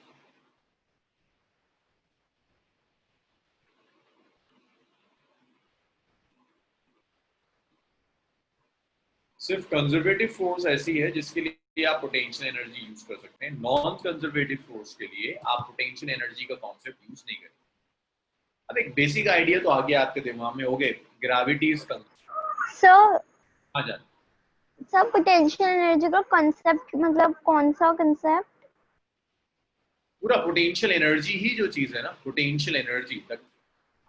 सिर्फ कंजर्वेटिव फोर्स ऐसी है जिसके लिए आप पोटेंशियल एनर्जी यूज कर सकते हैं। नॉन कंजर्वेटिव फोर्स के लिए आप पोटेंशियल एनर्जी का कॉन्सेप्ट यूज नहीं करेंगे। अब एक बेसिक आइडिया तो आ गया आपके दिमाग में, हो गए ग्रेविटी इज सर आ जाए। सर पोटेंशियल एनर्जी का कंसेप्ट मतलब कौन सा कंसेप्ट? पूरा पोटेंशियल एनर्जी ही जो चीज है ना, पोटेंशियल एनर्जी तक,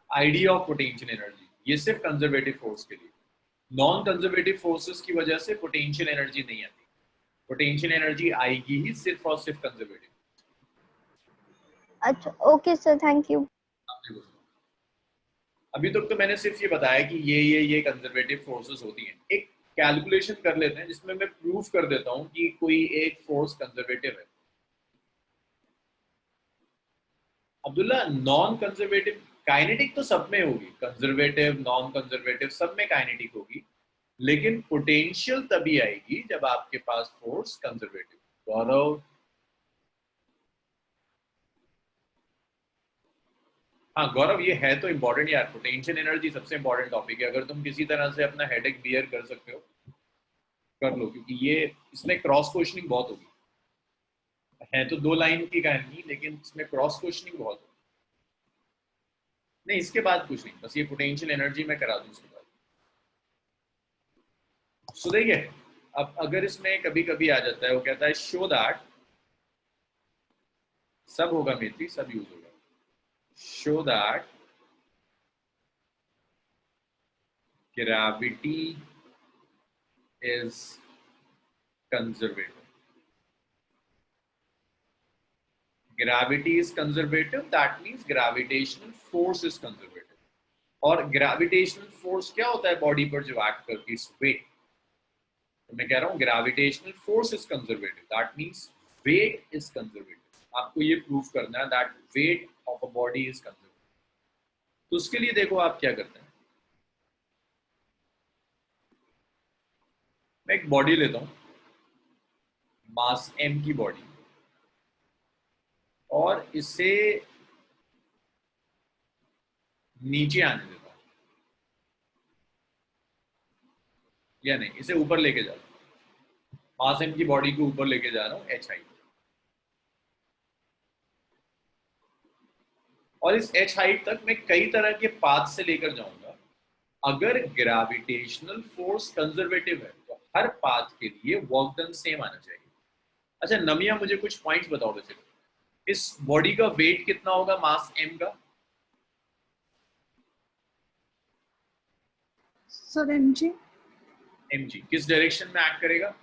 आइडिया ऑफ पोटेंशियल एनर्जी, ये सिर्फ कंजर्वेटिव फोर्स के लिए। नॉन कंजर्वेटिव फोर्सेस की वजह से पोटेंशियल एनर्जी नहीं आती। पोटेंशियल एनर्जी आएगी ही सिर्फ और सिर्फ कंजर्वेटिव। अच्छा ओके सर, थैंक यू। अभी तक तो मैंने सिर्फ ये बताया कि ये कंजर्वेटिव फोर्सेस होती हैं। एक कैलकुलेशन कर लेते हैं जिसमें मैं प्रूफ कर देता हूं कि कोई एक फोर्स कंजर्वेटिव है। अब्दुल्ला, नॉन कंजर्वेटिव काइनेटिक तो सब में होगी, कंजर्वेटिव नॉन कंजर्वेटिव सब में काइनेटिक होगी, लेकिन पोटेंशियल तभी आएगी जब आपके पास फोर्स कंजर्वेटिव। गौरव, हाँ गौरव, ये है तो इम्पोर्टेंट यार, पोटेंशियल एनर्जी सबसे इम्पोर्टेंट टॉपिक है। अगर तुम किसी तरह से अपना हेडेक बियर कर सकते हो कर लो, क्योंकि ये इसमें क्रॉस क्वेश्चनिंग बहुत होगी। है तो 2 लाइन की कहानी, लेकिन इसमें क्रॉस क्वेश्चनिंग बहुत होगी। नहीं इसके बाद कुछ नहीं, बस ये पोटेंशियल एनर्जी में करा दूं उसके बाद। सो देखिए, अब अगर इसमें कभी कभी आ जाता है, वो कहता है शो दैट, सब होगा मेथी, सब यूज होगा। Show that gravity is conservative. Gravity is conservative, that means gravitational force is conservative. और gravitational force क्या होता है बॉडी पर जो एक्ट करती है? वेट। तो मैं कह रहा हूँ gravitational force is conservative, that means weight is conservative. आपको ये प्रूफ करना है that weight of a body is conservative. तो उसके लिए देखो आप क्या करते हैं। मैं एक बॉडी लेता हूं, मास m की बॉडी, और इसे नीचे आने देता हूं, या नहीं इसे ऊपर लेके जा रहा हूं। मास m की बॉडी को ऊपर लेके जा रहा हूं h हाइट, और इस h हाइट तक मैं कई तरह के पाथ से लेकर जाऊंगा। अगर ग्रेविटेशनल फोर्स कंजर्वेटिव है तो हर पाथ के लिए वर्क डन सेम आना चाहिए। अच्छा नमिया, मुझे कुछ पॉइंट्स बताओ वैसे, इस बॉडी का वेट कितना होगा मास m का? सर mg mg किस डायरेक्शन में एक्ट करेगा?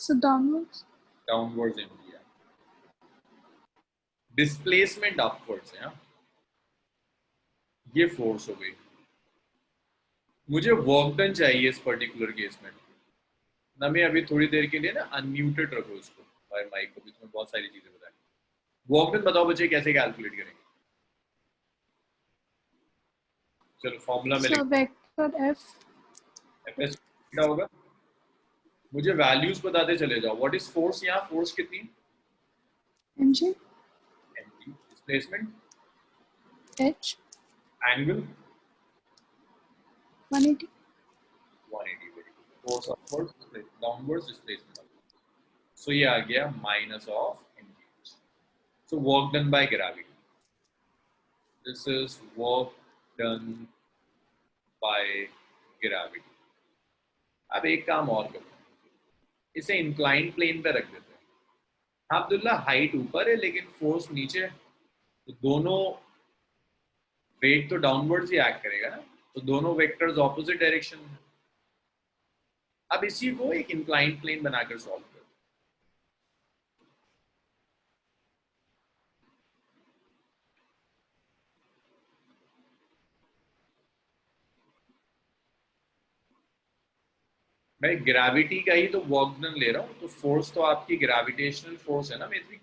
सर डाउनवर्ड्स डाउनवर्ड्स mg है। डिस्प्लेसमेंट अपवर्ड्स है। ये फोर्स हो गई। मुझे वर्क डन चाहिए इस पर्टिकुलर केस में ना। मैं अभी थोड़ी देर के लिए ना अनम्यूटेड रखो इसको और माइक को, बीच में बहुत सारी चीजें बताएं। वर्क डन बताओ बच्चे कैसे कैलकुलेट करेंगे? चलो फॉर्मूला में सर वेक्टर f एफएस क्या होगा? मुझे वैल्यूज बताते चले जाओ। What is force? यहाँ फोर्स कितनी? mg mg। Displacement h angle 180 180। Force upwards downwards displacement. So ये आ गया minus of mg। So work done by gravity. This is work done by gravity. अब एक काम और करते हैं, इसे इंक्लाइन प्लेन पे रख देते हैं। हाँ अब्दुल्ला, हाइट ऊपर है लेकिन फोर्स नीचे है, तो दोनों वेट तो डाउनवर्ड्स ही एक्ट करेगा ना, तो दोनों वेक्टर्स ऑपोजिट डायरेक्शन में। अब इसी को एक इंक्लाइन प्लेन बनाकर सॉल्व कर। मैं ग्रेविटी का ही तो वर्क डन ले रहा हूँ, तो फोर्स तो आपकी ग्रेविटेशनल फोर्स है ना मेरी।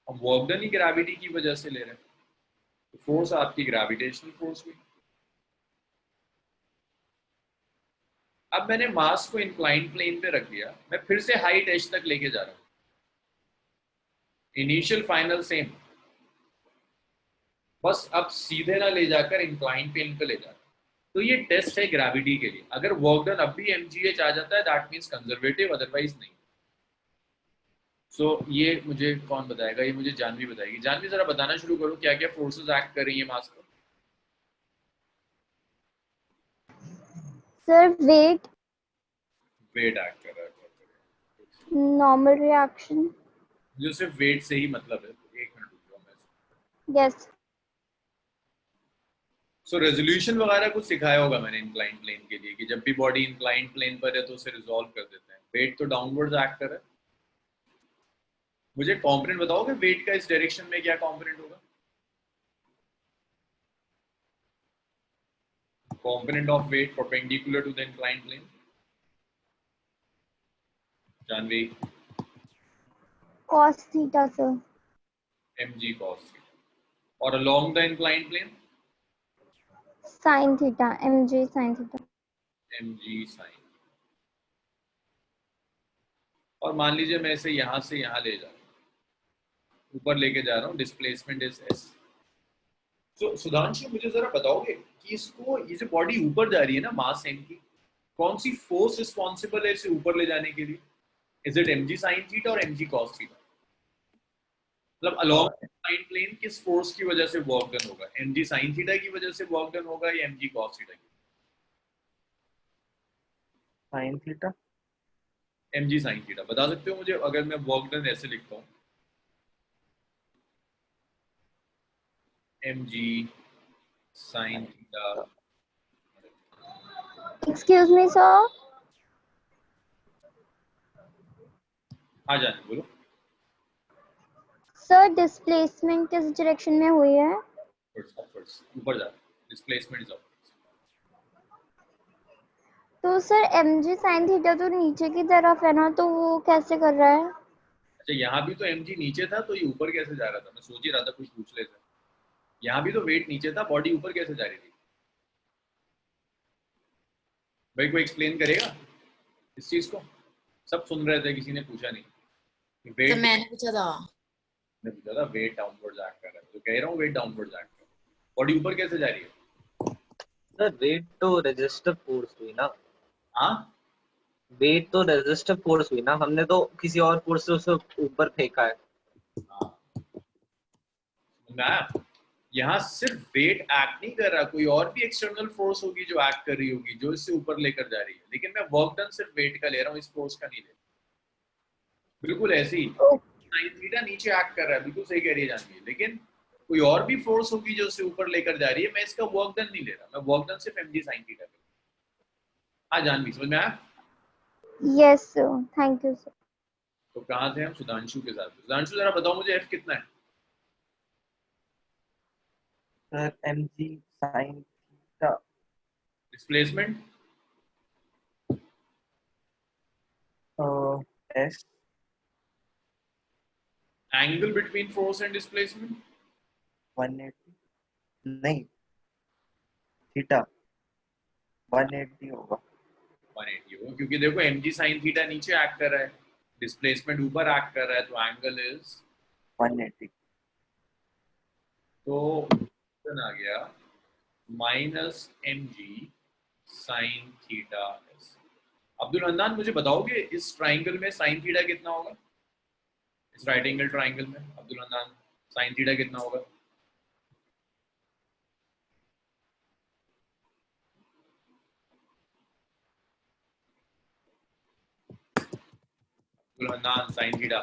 हम वर्क डन ही ग्रेविटी की वजह से ले रहे हैं, तो फोर्स आपकी ग्रेविटेशनल फोर्स हुई। अब मैंने मास को इंक्लाइन प्लेन पे रख दिया, मैं फिर से हाइट h तक लेके जा रहा हूँ। इनिशियल फाइनल सेम, बस अब सीधे ना ले जाकर इंक्लाइन प्लेन पे ले जाकर। तो ये टेस्ट है ग्रेविटी के लिए। अगर वर्क डन अब भी mgh आ जाता है दैट मींस कंजर्वेटिव, अदरवाइज नहीं। सो ये मुझे कौन बताएगा? ये मुझे जानवी बताएगी। जानवी जरा बताना शुरू करो, क्या क्या फोर्सेस एक्ट कर रही है मास पर? सर वेट, वेट एक्ट कर रहा है। Normal reaction. मुझे सिर्फ वेट से ही मतलब है। एक मिनट रुक जाओ मैं। यस। सो रेजोल्यूशन वगैरह कुछ सिखाया होगा मैंने इंक्लाइन प्लेन के लिए कि जब भी बॉडी इंक्लाइन प्लेन पर है तो उसे रिजॉल्व कर देते हैं। वेट तो डाउनवर्ड्स एक्ट कर रहा है। मुझे कॉम्पोनेंट बताओगे वेट का इस डायरेक्शन में क्या कॉम्पोनेंट होगा? Component of weight perpendicular to the inclined plane. Janvi, cos theta sir. mg cos theta. Or along the inclined plane? Sin theta, mg sin theta. mg sin. और मान लीजिए मैं इसे यहाँ से यहाँ ले जा रहा हूँ, ऊपर लेके जा रहा हूँ, डिस्प्लेसमेंट इज s। तो सुधांशु मुझे जरा बताओगे कि इसको, ये जो बॉडी ऊपर जा रही है ना मास m की, कौन सी फोर्स रिस्पॉन्सिबल है इसे ऊपर ले जाने के लिए? Is it mg sin theta और mg cos थीटा? मतलब अलोंग इंक्लाइन प्लेन किस फोर्स की वजह से वर्क डन होगा? mg sin थीटा की वजह से वर्क डन होगा या mg cos थीटा की? sin theta. mg sin theta बता सकते हो मुझे? अगर मैं वर्क डन ऐसे लिखता हूँ, mg sin theta. Excuse me sir. हाँ जाने बोलो। सर डिस्प्लेसमेंट किस डायरेक्शन में हुई है? Upwards, ऊपर जा। Displacement is upwards. तो सर mg sin थीटा तो नीचे की तरफ है ना, तो वो कैसे कर रहा है? अच्छा यहाँ भी तो mg नीचे था, तो ये ऊपर कैसे जा रहा था? मैं सोच ही रहा था कुछ पूछ लेता। यहाँ भी तो वेट नीचे था, बॉडी ऊपर कैसे जा रही थी? भाई कोई एक्सप्लेन करेगा इस चीज को? सब सुन रहे थे, किसी ने पूछा नहीं। वेट तो मैंने पूछा था। मैं पूछा था वेट डाउनवर्ड्स एक्ट कर रहा है, तो कह रहा हूँ वेट डाउनवर्ड्स एक्ट कर रहा है। बॉडी ऊपर कैसे जा रही है? सर वेट तो रेजिस्टिव फोर्स हुई ना। हाँ वेट तो रेजिस्टिव फोर्स हुई ना, हमने तो किसी और फोर्स से उसे ऊपर फेंका है। मैं यहाँ सिर्फ वेट एक्ट नहीं कर रहा, कोई और भी एक्सटर्नल फोर्स होगी जो एक्ट कर रही होगी, जो इससे ऊपर लेकर जा रही है, लेकिन मैं वर्क डन सिर्फ वेट का ले रहा हूँ, इस फोर्स का नहीं ले रहा। बिल्कुल ऐसे ही साइन थीटा नीचे एक्ट कर रहा है, बिल्कुल सही कह रही है जानवी, लेकिन कोई और भी फोर्स होगी जो इससे ऊपर लेकर जा रही है, मैं इसका वर्क डन नहीं ले रहा, मैं वर्क डन सिर्फ mg साइन थीटा कर। हाँ जानवी, समझ में आया? Yes, sir. Thank you, sir. तो कहाँ थे हम? सुधांशु के साथ। सुधांशु जरा बताओ मुझे एफ कितना है? Sir mg sin theta displacement s angle between force and displacement 180 नहीं थीटा 180 होगा 180 होगा, क्योंकि देखो mg sin थीटा नीचे एक्ट कर रहा है, डिस्प्लेसमेंट ऊपर एक्ट कर रहा है, तो एंगल इज 180 तो आ गया minus mg sin theta s। Abdul Hannan मुझे बताओगे इस ट्राइंगल में sin थीटा कितना होगा? इस राइट एंगल ट्राइंगल में अब्दुल हन्नान sin थीटा कितना होगा? अब्दुल हन्नान sin थीटा,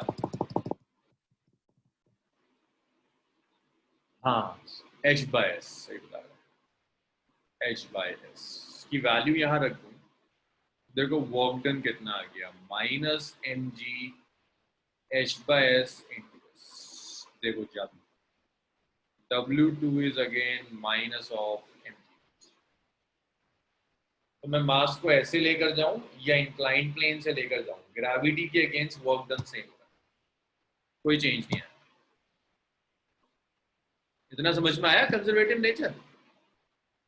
हाँ h बाय s सही बता रहा है, h बाय s की वैल्यू यहाँ रख दूं, देखो वर्क डन कितना आ गया, minus mg h by s into s। देखो जब W2 is again minus of mg, तो मैं मास को ऐसे लेकर जाऊं या इंक्लाइंड प्लेन से लेकर जाऊं, ग्रेविटी के अगेंस्ट वर्क डन सेम होगा, कोई चेंज नहीं है। इतना समझ में आया कंजर्वेटिव नेचर?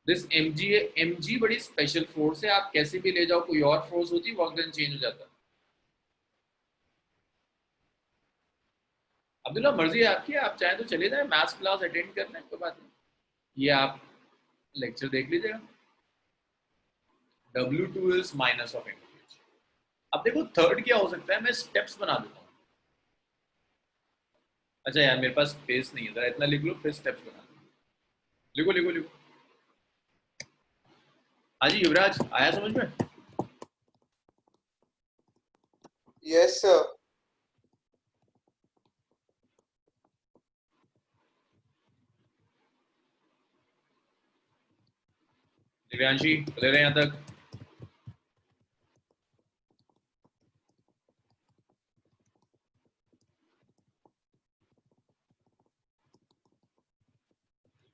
दिस mg बड़ी स्पेशल फोर्स है, आप कैसे भी ले जाओ, कोई और फोर्स होती वर्क डन चेंज हो जाता। अब्दुल्ला मर्जी है आपकी, आप चाहे तो चले जाए मैथ्स क्लास अटेंड करने, कोई बात नहीं, ये आप लेक्चर देख लीजिएगा। W2 is minus of mg। अब देखो थर्ड क्या हो सकता है, मैं स्टेप्स बना देता हूँ। अच्छा यार मेरे पास स्पेस नहीं है, जरा इतना लिख लो फिर स्टेप्स बना दो। लिखो लिखो लिखो। हाँ जी युवराज, आया समझ में? Yes sir. दिव्यांशी ले रहे हैं यहाँ तक?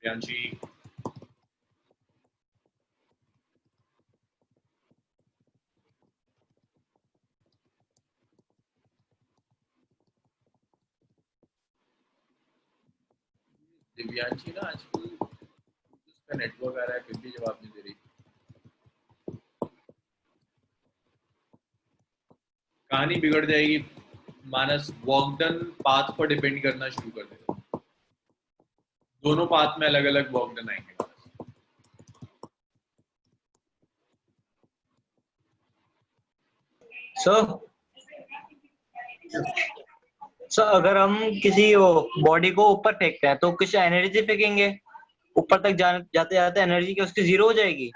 दिव्यांशी दिव्यांशी ना आजकल उसका नेटवर्क आ रहा है फिर भी जवाब नहीं दे रही, कहानी बिगड़ जाएगी। मानस वर्क डन पाथ पर डिपेंड करना शुरू कर देगा, दोनों पाथ में अलग अलग वर्क डन आएंगे। सर सर अगर हम किसी बॉडी को ऊपर फेंकते हैं तो कुछ एनर्जी फेंकेंगे, ऊपर तक जाते जाते एनर्जी की उसकी जीरो हो जाएगी।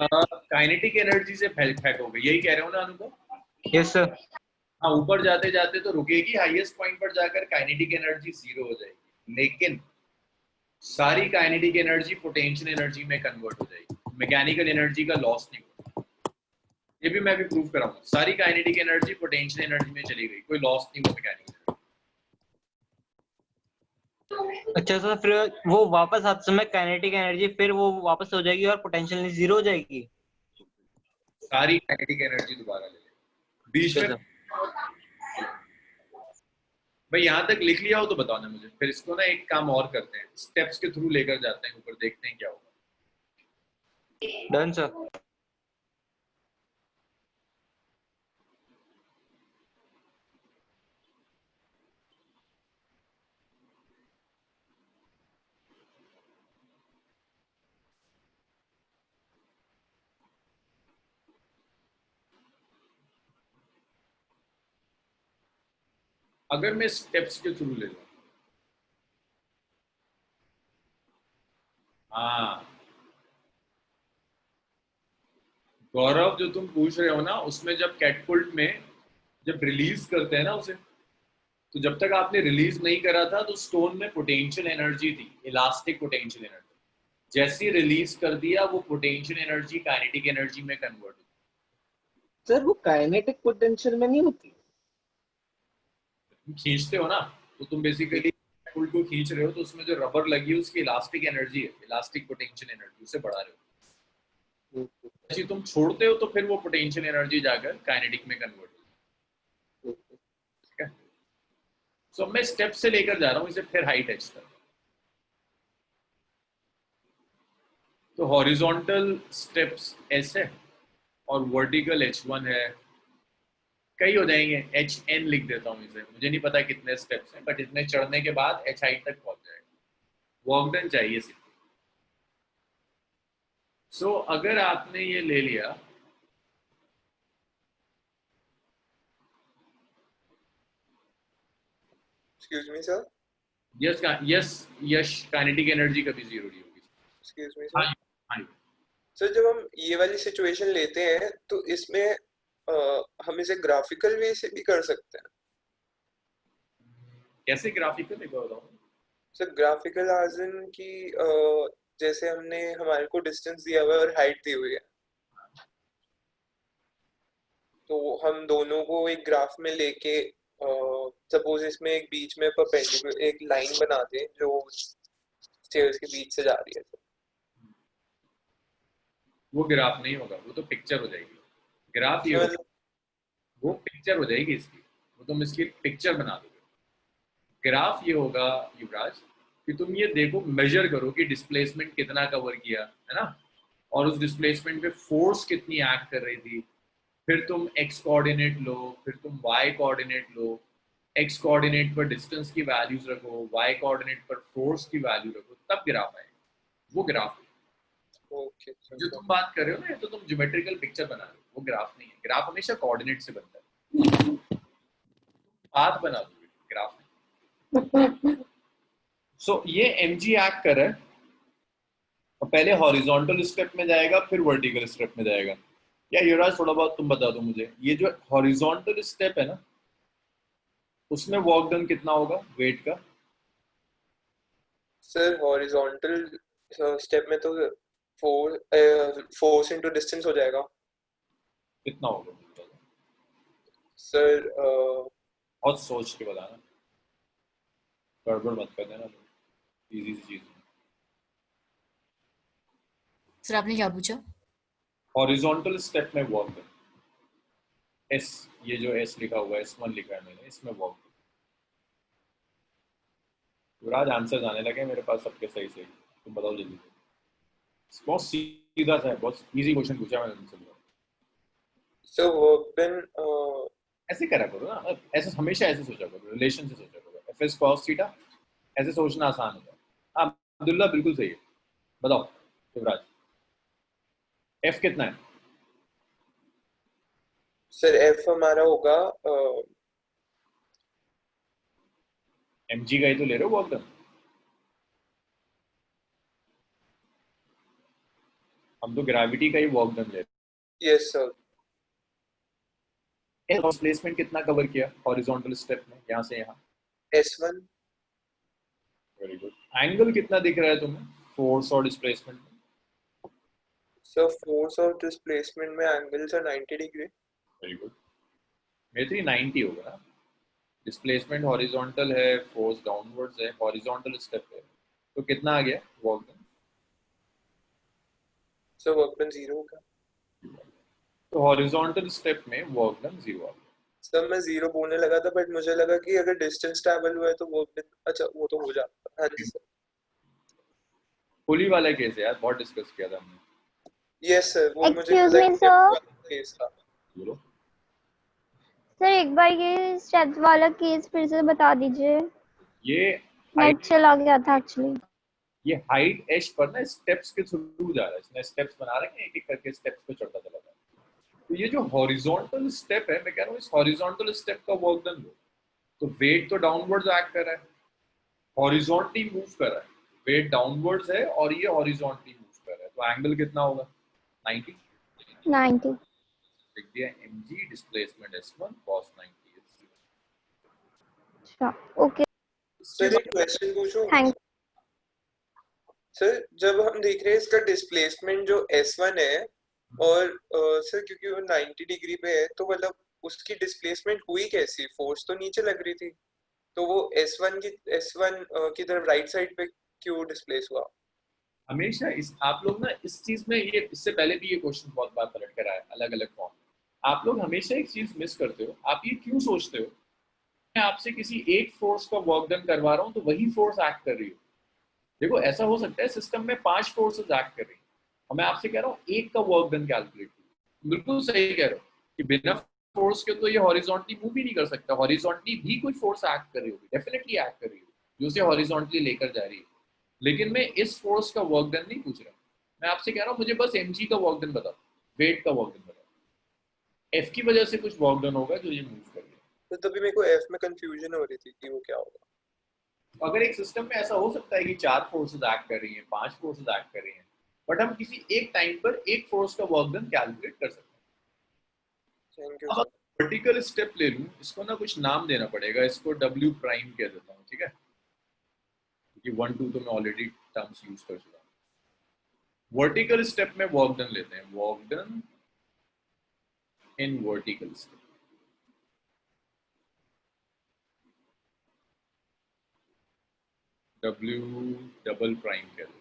काइनेटिक एनर्जी से फेंकोगे, यही कह रहे हो ना अनुभव? Yes sir. हाँ ऊपर जाते जाते तो रुकेगी, हाईएस्ट पॉइंट पर जाकर काइनेटिक एनर्जी जीरो हो जाएगी, लेकिन सारी काइनेटिक एनर्जी पोटेंशियल एनर्जी में कन्वर्ट हो जाएगी, मैकेनिकल एनर्जी का लॉस नहीं होगा। ये भी मैं भी प्रूव कराऊंगा, सारी काइनेटिक एनर्जी पोटेंशियल एनर्जी में चली गई, कोई लॉस नहीं हुआ मैकेनिकल। अच्छा सर फिर वो वापस आते समय काइनेटिक एनर्जी फिर वो वापस हो जाएगी और पोटेंशियल एनर्जी जीरो हो जाएगी। सारी काइनेटिक एनर्जी दोबारा ले लेगी बीच में। भाई यहाँ तक लिख लिया हो तो बताओ ना मुझे, फिर इसको ना एक काम और करते हैं, स्टेप्स के थ्रू लेकर जाते हैं ऊपर, देखते हैं क्या होगा। Done sir. अगर मैं स्टेप्स के थ्रू ले लूं, हाँ गौरव, जो तुम पूछ रहे हो ना, उसमें जब कैटपुल्ट में जब रिलीज करते हैं ना उसे, तो जब तक आपने रिलीज नहीं करा था तो स्टोन में पोटेंशियल एनर्जी थी, इलास्टिक पोटेंशियल एनर्जी। जैसे ही रिलीज कर दिया वो पोटेंशियल एनर्जी काइनेटिक एनर्जी में कन्वर्ट हो। सर वो काइनेटिक पोटेंशियल में नहीं होती? तुम खींचते हो ना, तो तुम बेसिकली पुल को खींच रहे हो, तो उसमें जो रबर लगी है उसकी इलास्टिक एनर्जी है, इलास्टिक पोटेंशियल एनर्जी, उसे बढ़ा रहे हो। जैसे तुम छोड़ते हो तो फिर वो पोटेंशियल एनर्जी जाकर काइनेटिक में कन्वर्ट हो। ठीक है, सो मैं स्टेप से लेकर जा रहा हूँ इसे, फिर हाइट एच तक। तो हॉरिजॉन्टल स्टेप्स एस है और वर्टिकल H1 है। कई हो जाएंगे, HN लिख देता हूँ इसे, मुझे नहीं पता कितने स्टेप्स हैं, बट इतने चढ़ने के बाद H हाइट तक पहुंच जाएगा। वर्क डन चाहिए सिर्फ। सो अगर आपने ये ले लिया, excuse me sir, yes kinetic energy कभी जीरो नहीं होगी। एक्सक्यूज मी हाँ सर, हाँ सर जब हम ये वाली सिचुएशन लेते हैं तो इसमें हम इसे ग्राफिकल वे से भी कर सकते हैं। कैसे ग्राफिकल एक बताऊं? सर ग्राफिकल एज इन की जैसे हमने हमारे को डिस्टेंस दिया हुआ है और हाइट दी हुई है, तो हम दोनों को एक ग्राफ में लेके सपोज इसमें एक बीच में परपेंडिकुलर एक लाइन बना दें जो स्टेयर्स के बीच से जा रही है। वो ग्राफ नहीं होगा, वो तो पिक्चर हो जाएगी। ग्राफ ये होगा, वो पिक्चर हो जाएगी इसकी, वो तुम इसकी पिक्चर बना दोगे। ग्राफ ये होगा युवराज कि तुम ये देखो, मेजर करो कि डिस्प्लेसमेंट कितना कवर किया है ना, और उस डिस्प्लेसमेंट पे फोर्स कितनी एक्ट कर रही थी। फिर तुम एक्स कोऑर्डिनेट लो, फिर तुम वाई कोऑर्डिनेट लो। एक्स कोऑर्डिनेट पर डिस्टेंस की वैल्यूज रखो, वाई कोऑर्डिनेट पर फोर्स की वैल्यू रखो, तब ग्राफ आएगा। वो ग्राफ है। ओके, जो तुम बात कर रहे हो ना, तो तुम ज्योमेट्रिकल पिक्चर बना रहे हो, वो ग्राफ नहीं है। ग्राफ हमेशा कोऑर्डिनेट से बनता है। पाथ बना दोगे, ग्राफ नहीं। सो ये mg एक्ट कर रहा है, और पहले हॉरिजॉन्टल स्टेप में जाएगा, फिर वर्टिकल स्टेप में जाएगा। या युवराज थोड़ा बहुत तुम बता दो मुझे, ये जो हॉरिजॉन्टल स्टेप है ना, उसमें वर्क डन कितना होगा वेट का? सर हॉरिजॉन्टल स्टेप में तो फोर्स इनटू डिस्टेंस हो जाएगा। कितना होगा सर? बहुत सोच के बताना, गड़बड़ मत कर देना, इजी सी चीज। सर आपने क्या पूछा? हॉरिजॉन्टल स्टेप में वर्क डन एस, ये जो एस लिखा हुआ है, S1 लिखा है मैंने, इसमें वर्क। युवराज आंसर आने लगे मेरे पास सबके सही सही, तुम बताओ जल्दी। बहुत सीधा सा है, बहुत इजी क्वेश्चन पूछा मैंने तुमसे। सो वर्क डन ऐसे करा करो ना, ऐसे हमेशा ऐसे सोचा करो, रिलेशन से सोचा करो। FS cos थीटा, ऐसे सोचना आसान होता है। हाँ अब्दुल्ला बिल्कुल सही है। बताओ युवराज, F कितना है? सर F हमारा होगा mg का ही तो ले रहे हो वर्क डन। हम तो ग्रेविटी का ही वर्क डन ले रहे हैं। Yes sir. डिस्प्लेसमेंट कितना कवर किया हॉरिजॉन्टल स्टेप में, यहाँ से यहाँ? S1। Very good. एंगल कितना दिख रहा है तुम्हें फोर्स और डिस्प्लेसमेंट में? सर फोर्स और डिस्प्लेसमेंट में एंगल्स है 90 डिग्री। Very good. मेरे तो ये 90 होगा ना। डिस्प्लेसमेंट हॉरिजॉन्टल है, फोर्स डाउनवर्ड्स है, हॉरिजॉन्टल स्टेप है, तो कितना आ गया work done? Sir work done 0 होगा। तो हॉरिजॉन्टल स्टेप में वर्क डन 0 आ गया। सर मैं 0 बोलने लगा था, बट मुझे लगा कि अगर डिस्टेंस ट्रैवल हुआ है तो वर्क डन, अच्छा वो तो हो जाता है। हाँ जी सर। पुली वाला केस है यार, बहुत डिस्कस किया था हमने। यस सर, वो मुझे Excuse me, sir. केस था। बोलो सर एक बार ये स्टेप वाला केस फिर से बता दीजिए, ये नेट चला गया था एक्चुअली। ये हाइट एच पर ना स्टेप्स के थ्रू जा रहा है, इसने स्टेप्स बना रखे हैं, एक एक करके स्टेप्स पे चढ़ता चला जा रहा है। तो ये जो हॉरिजॉन्टल स्टेप है, मैं कह रहा हूँ इस हॉरिजॉन्टल स्टेप का वर्क डन लो, तो वेट तो डाउनवर्ड्स एक्ट कर रहा है, हॉरिजॉन्टली मूव कर रहा है, वेट डाउनवर्ड्स है और ये हॉरिजॉन्टली मूव कर रहा है, तो एंगल कितना होगा? 90। 90. लिख दिया mg displacement s1 cos 90 is 0। Sure. Okay. Sir एक क्वेश्चन पूछूं? Thank. सर जब हम देख रहे हैं इसका डिस्प्लेसमेंट जो S1 है और सर क्योंकि वो 90 डिग्री पे है तो मतलब उसकी डिस्प्लेसमेंट हुई कैसी? फोर्स तो नीचे लग रही थी, तो वो S1 की तरफ राइट साइड पे क्यों डिस्प्लेस हुआ? हमेशा इस आप लोग ना इस चीज में, ये इससे पहले भी ये क्वेश्चन बहुत बार पलट कर आया अलग अलग फॉर्म में। आप लोग हमेशा एक चीज मिस करते हो। आप ये क्यों सोचते हो मैं आपसे किसी एक फोर्स का वर्क डन करवा रहा हूँ तो वही फोर्स एक्ट कर रही हो? देखो ऐसा हो सकता है सिस्टम में 5 फोर्सेस एक्ट कर रही हैं और मैं आपसे कह रहा हूँ एक का वर्क डन कैलकुलेट करो। बिल्कुल सही कह रहे हो कि बिना फोर्स के तो ये हॉरिजॉन्टली मूव ही नहीं कर सकता। हॉरिजॉन्टली भी कोई फोर्स एक्ट कर रही होगी, डेफिनेटली एक्ट कर रही होगी जो उसे हॉरिजॉन्टली लेकर जा रही है। लेकिन मैं इस फोर्स का वर्क डन नहीं पूछ रहा, मैं आपसे कह रहा हूँ मुझे बस mg का वर्क डन बताओ, वेट का वर्क डन बताओ। f की वजह से कुछ वर्क डन होगा जो ये मूव कर रही है। तो तभी मेरे को F में कंफ्यूजन हो रही थी कि वो क्या होगा। अगर एक सिस्टम में ऐसा हो सकता है कि 4 फोर्सेस एक्ट कर रही हैं, 5 फोर्सेस एक्ट कर रही हैं, बट हम किसी एक टाइम पर एक फोर्स का वर्क डन कैलकुलेट कर सकते हैं। थैंक यू अब सर। वर्टिकल स्टेप ले लूं, इसको ना कुछ नाम देना पड़ेगा, इसको W प्राइम कह देता हूँ, ठीक है, क्योंकि 1 2 तो मैं ऑलरेडी टर्म्स यूज कर चुका हूँ। वर्टिकल स्टेप में वर्क डन लेते हैं, work done in vertical step. W double prime कह देते हैं।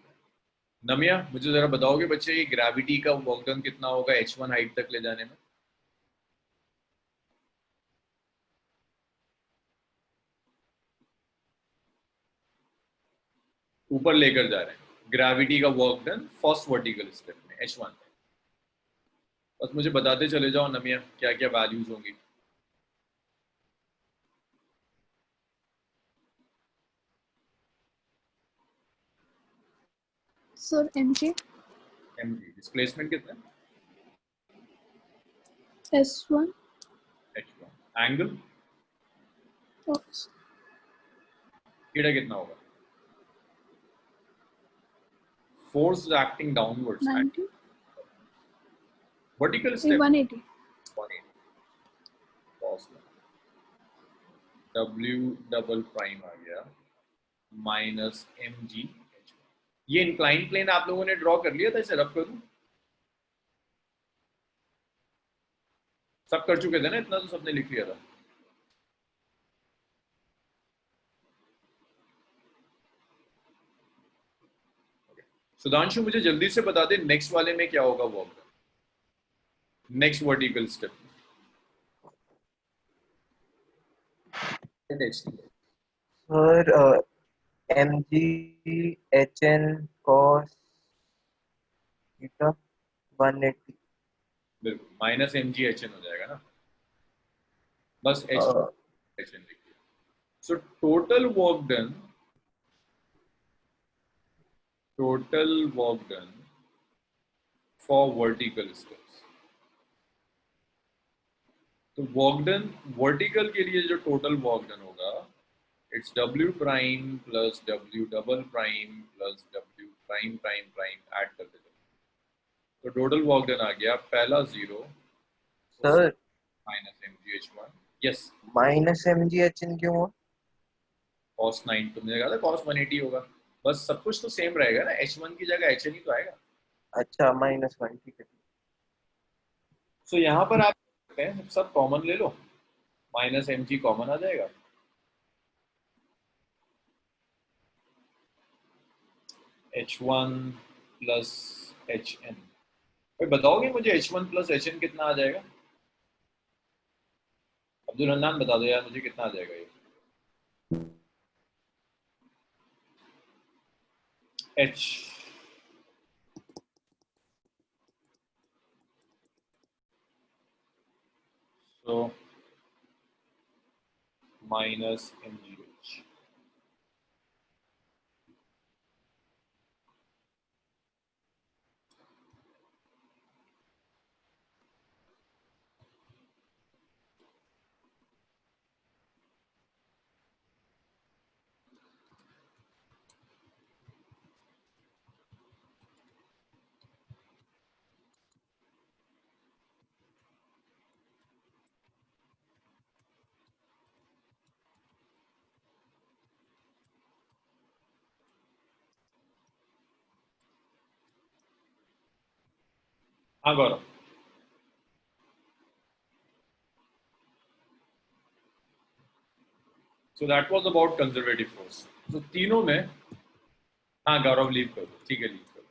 नमिया मुझे जरा बताओगे बच्चे ये ग्रेविटी का वर्क डन कितना होगा h1 हाइट तक ले जाने में? ऊपर लेकर जा रहे हैं ग्रेविटी का work done first vertical step में h1 में। बस मुझे बताते चले जाओ नमिया क्या क्या वैल्यूज होंगी। Sir, mg mg डिस्प्लेसमेंट कितना है? S1 h1 angle cos theta कितना होगा? Force acting downwards 90 vertical step 180 cos W double prime आ गया माइनस mg। ये इंक्लाइन प्लेन आप लोगों ने ड्रॉ कर लिया था, इसे रब करूं? सब कर चुके थे ना, इतना तो सबने लिख लिया था। सुधांशु मुझे जल्दी से बता दे नेक्स्ट वाले में क्या होगा work done, next vertical step. Sir mg hn cos theta 180। बिल्कुल माइनस mg hn हो जाएगा ना, बस h hn लिखिए। So total work done for vertical steps. तो वर्क डन वर्टिकल के लिए जो टोटल वर्क डन होगा it's W prime plus W double prime plus W prime prime prime add कर देते हैं, तो टोटल वर्क डन आ गया पहला 0 sir minus mg h1। Yes minus mg hn क्यों हुआ? cos 9 तुमने कहा था cos 180 होगा, बस सब कुछ तो सेम रहेगा ना, h1 की जगह hn ही तो आएगा। अच्छा -1 ठीक है। सो यहाँ पर आप सकते हैं सब कॉमन ले लो, माइनस mg कॉमन आ जाएगा, h1 प्लस hn। भाई बताओगे मुझे h1 प्लस hn कितना आ जाएगा? अब्दुल हन्नान बता दो यार मुझे कितना आ जाएगा ये। h so minus mgh। हाँ गौरव, so that was about conservative force. So तीनों में, हाँ गौरव लीव कर दो, ठीक है लीव कर दो,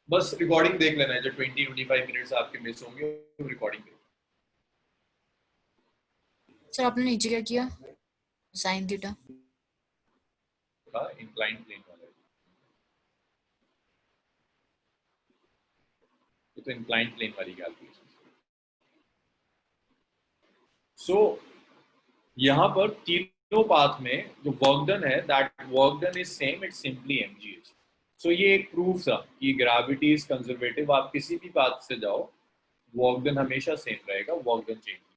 बस रिकॉर्डिंग देख लेना है, जो 20-25 मिनट्स आपके मिस होंगे तो रिकॉर्डिंग करो। सर आपने नीचे क्या किया? साइन थीटा का इंक्लाइंड प्लेन वाला है, ये तो इंक्लाइंड प्लेन वाली कैलकुलेशन। सो यहाँ पर तीनों पाथ में जो वर्क डन है, that work done is same, it's simply mgh। सो ये एक प्रूफ था कि ग्रेविटी इज कंजर्वेटिव, आप किसी भी पाथ से जाओ वर्क डन हमेशा सेम रहेगा, वर्क डन चेंज करेगा।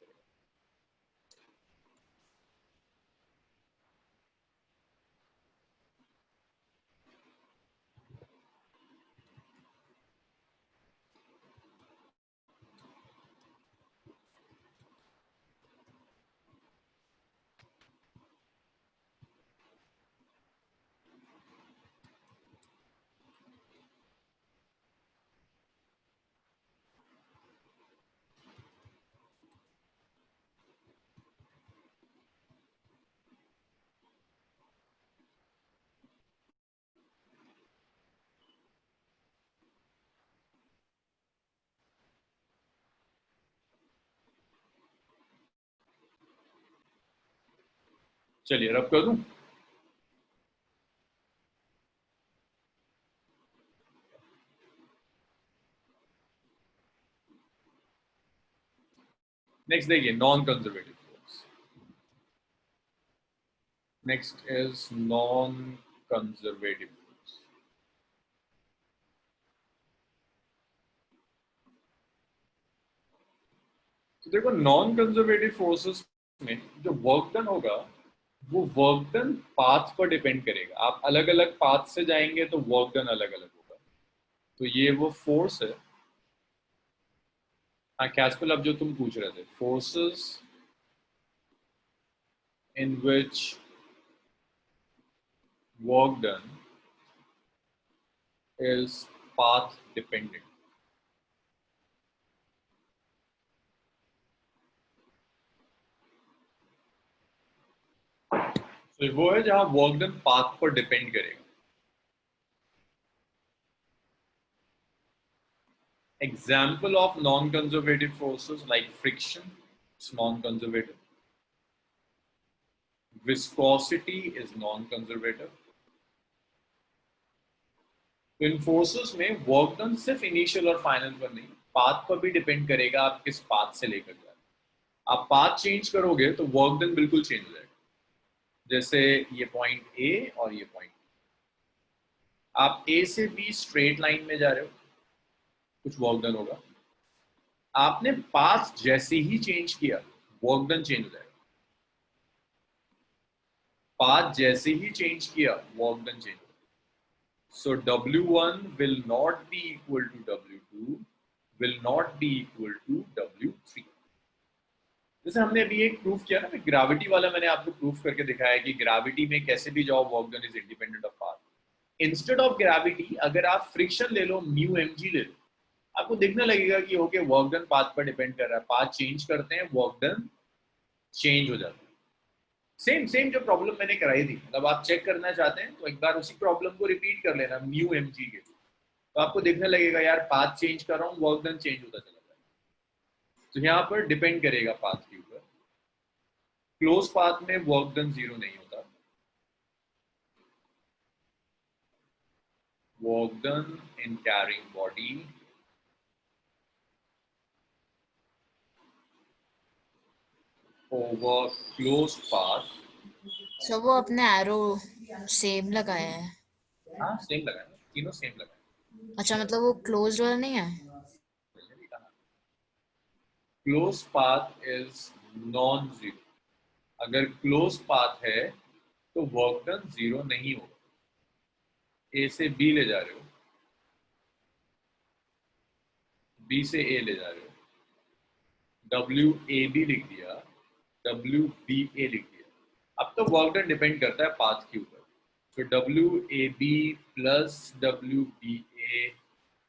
चलिए रब कर दूं। नेक्स्ट देखिए non conservative force. Next is non conservative force. तो देखो नॉन कंजर्वेटिव फोर्सेस में जो वर्क डन होगा वो वर्क डन पाथ पर डिपेंड करेगा। आप अलग अलग पाथ से जाएंगे तो वर्क डन अलग अलग होगा। तो ये वो फोर्स है। हाँ कैस्पल, अब जो तुम पूछ रहे थे, forces in which work done is path dependent. तो वो है जहां वर्क डन पाथ पर डिपेंड करेगा। Example of non-conservative forces like friction, it's non-conservative. Viscosity is non-conservative. तो इन फोर्सेस में वर्क डन सिर्फ इनिशियल और फाइनल पर नहीं, पाथ पर भी डिपेंड करेगा आप किस पाथ से लेकर जा रहे हैं। आप पाथ चेंज करोगे तो वर्क डन बिल्कुल चेंज हो जाएगा। जैसे ये पॉइंट ए और ये पॉइंट, आप ए से बी स्ट्रेट लाइन में जा रहे हो, कुछ वर्क डन होगा। आपने पाथ जैसे ही चेंज किया वर्क डन चेंज हो जाएगा। पाथ जैसे ही चेंज किया वर्क डन चेंज हो जाएगा। सो W1 will not be equal to W2, will not be equal to W3। जैसे हमने अभी एक प्रूफ किया ना, ग्रेविटी वाला मैंने आपको प्रूफ करके दिखाया कि ग्रेविटी में कैसे भी जाओ work done is independent of path. Instead of gravity अगर आप फ्रिक्शन ले लो, म्यू mg ले लो, आपको देखने लगेगा कि ओके वर्क डन पाथ पर डिपेंड कर रहा है। पाथ चेंज करते हैं वर्क डन चेंज हो जाता है। सेम जो प्रॉब्लम मैंने कराई थी, मतलब आप चेक करना चाहते हैं तो एक बार उसी प्रॉब्लम को रिपीट कर लेना म्यू mg के, तो आपको देखने लगेगा यार पाथ चेंज कर रहा हूँ वर्क डन चेंज होता चला जाएगा। तो यहाँ पर डिपेंड करेगा पाथ के ऊपर। क्लोज पाथ में वर्क डन 0 नहीं होता। Work done in carrying body over closed path। Sir वो अपने एरो सेम लगाया है। हाँ सेम लगा है, तीनों सेम लगा है। अच्छा मतलब वो क्लोज्ड वाला नहीं है। Close path is non zero. अगर क्लोज पाथ है तो वर्क डन 0 नहीं होगा। ए से बी ले जा रहे हो, बी से ए ले जा रहे हो, WAB लिख दिया, WBA लिख दिया। अब तो वर्क डन डिपेंड करता है पाथ के ऊपर। तो WAB plus WBA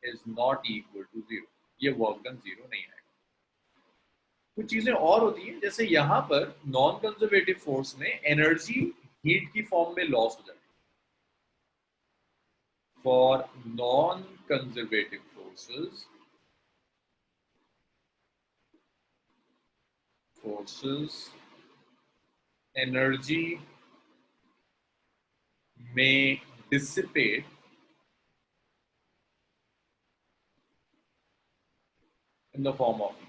is not equal to 0, ये वर्क डन 0 नहीं आएगा। कुछ चीजें और होती हैं, जैसे यहाँ पर नॉन कंजर्वेटिव फोर्स में एनर्जी हीट की फॉर्म में लॉस हो जाती है। For non conservative forces energy may dissipate in the form of heat.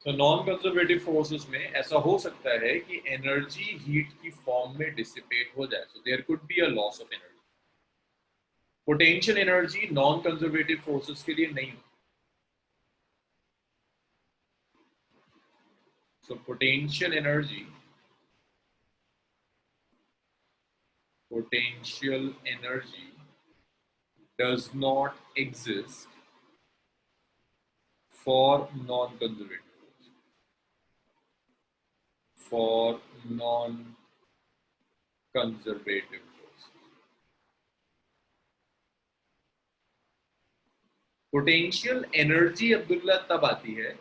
तो नॉन कंजर्वेटिव फोर्सेस में ऐसा हो सकता है कि एनर्जी हीट की फॉर्म में डिसिपेट हो जाए, so there could be a loss of energy. Potential energy non conservative forces के लिए नहीं होती। So potential energy does not exist for non-conservative forces. For non-conservative forces, potential energy Abdullah तब आती है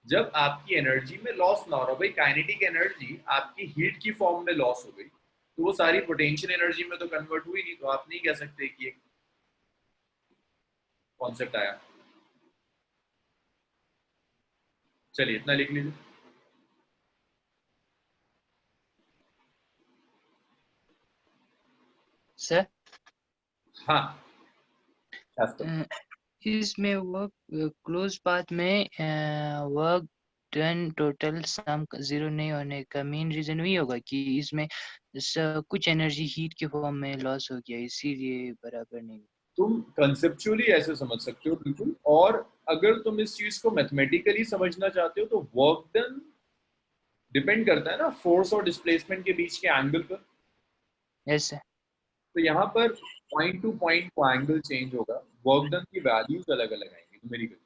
जब आपकी एनर्जी में लॉस ना हो रहा। भाई काइनेटिक एनर्जी आपकी हीट की फॉर्म में लॉस हो गई तो वो सारी पोटेंशियल एनर्जी में तो कन्वर्ट हुई नहीं, तो आप नहीं कह सकते कि एक कॉन्सेप्ट आया। चलिए इतना लिख लीजिए। सर हाँ इसमें वर्क क्लोज पाथ में वर्क डन टोटल सम 0 नहीं होने का मेन रीजन वही होगा कि इसमें कुछ एनर्जी हीट के फॉर्म में लॉस हो गया, इसीलिए बराबर नहीं। तुम कंसेप्चुअली ऐसे समझ सकते हो बिल्कुल, और अगर तुम इस चीज को मैथमेटिकली समझना चाहते हो तो वर्क डन डिपेंड करता है ना फोर्स और डिस्प्लेसमेंट के बीच के एंगल पर। Yes sir. तो यहाँ पर पॉइंट टू पॉइंट को एंगल चेंज होगा, वर्क डन की वैल्यूज अलग अलग आएंगी न्यूमेरिकली,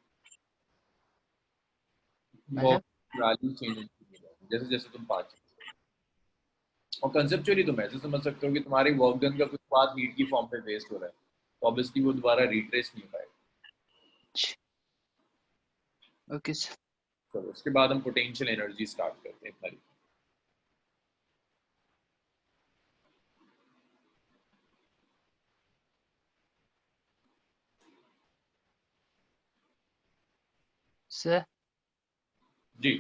वैल्यूज चेंज होंगी जैसे जैसे तुम पास। और कंसेप्चुअली तुम ऐसे समझ सकते हो कि तुम्हारे वर्क डन का कुछ पार्ट हीट की फॉर्म पे वेस्ट हो रहा है, तो ऑब्वियसली वो दोबारा रिट्रेस नहीं हो पाएगा। Okay sir. तो उसके बाद हम पोटेंशियल एनर्जी स्टार्ट करते हैं। इतना सर जी,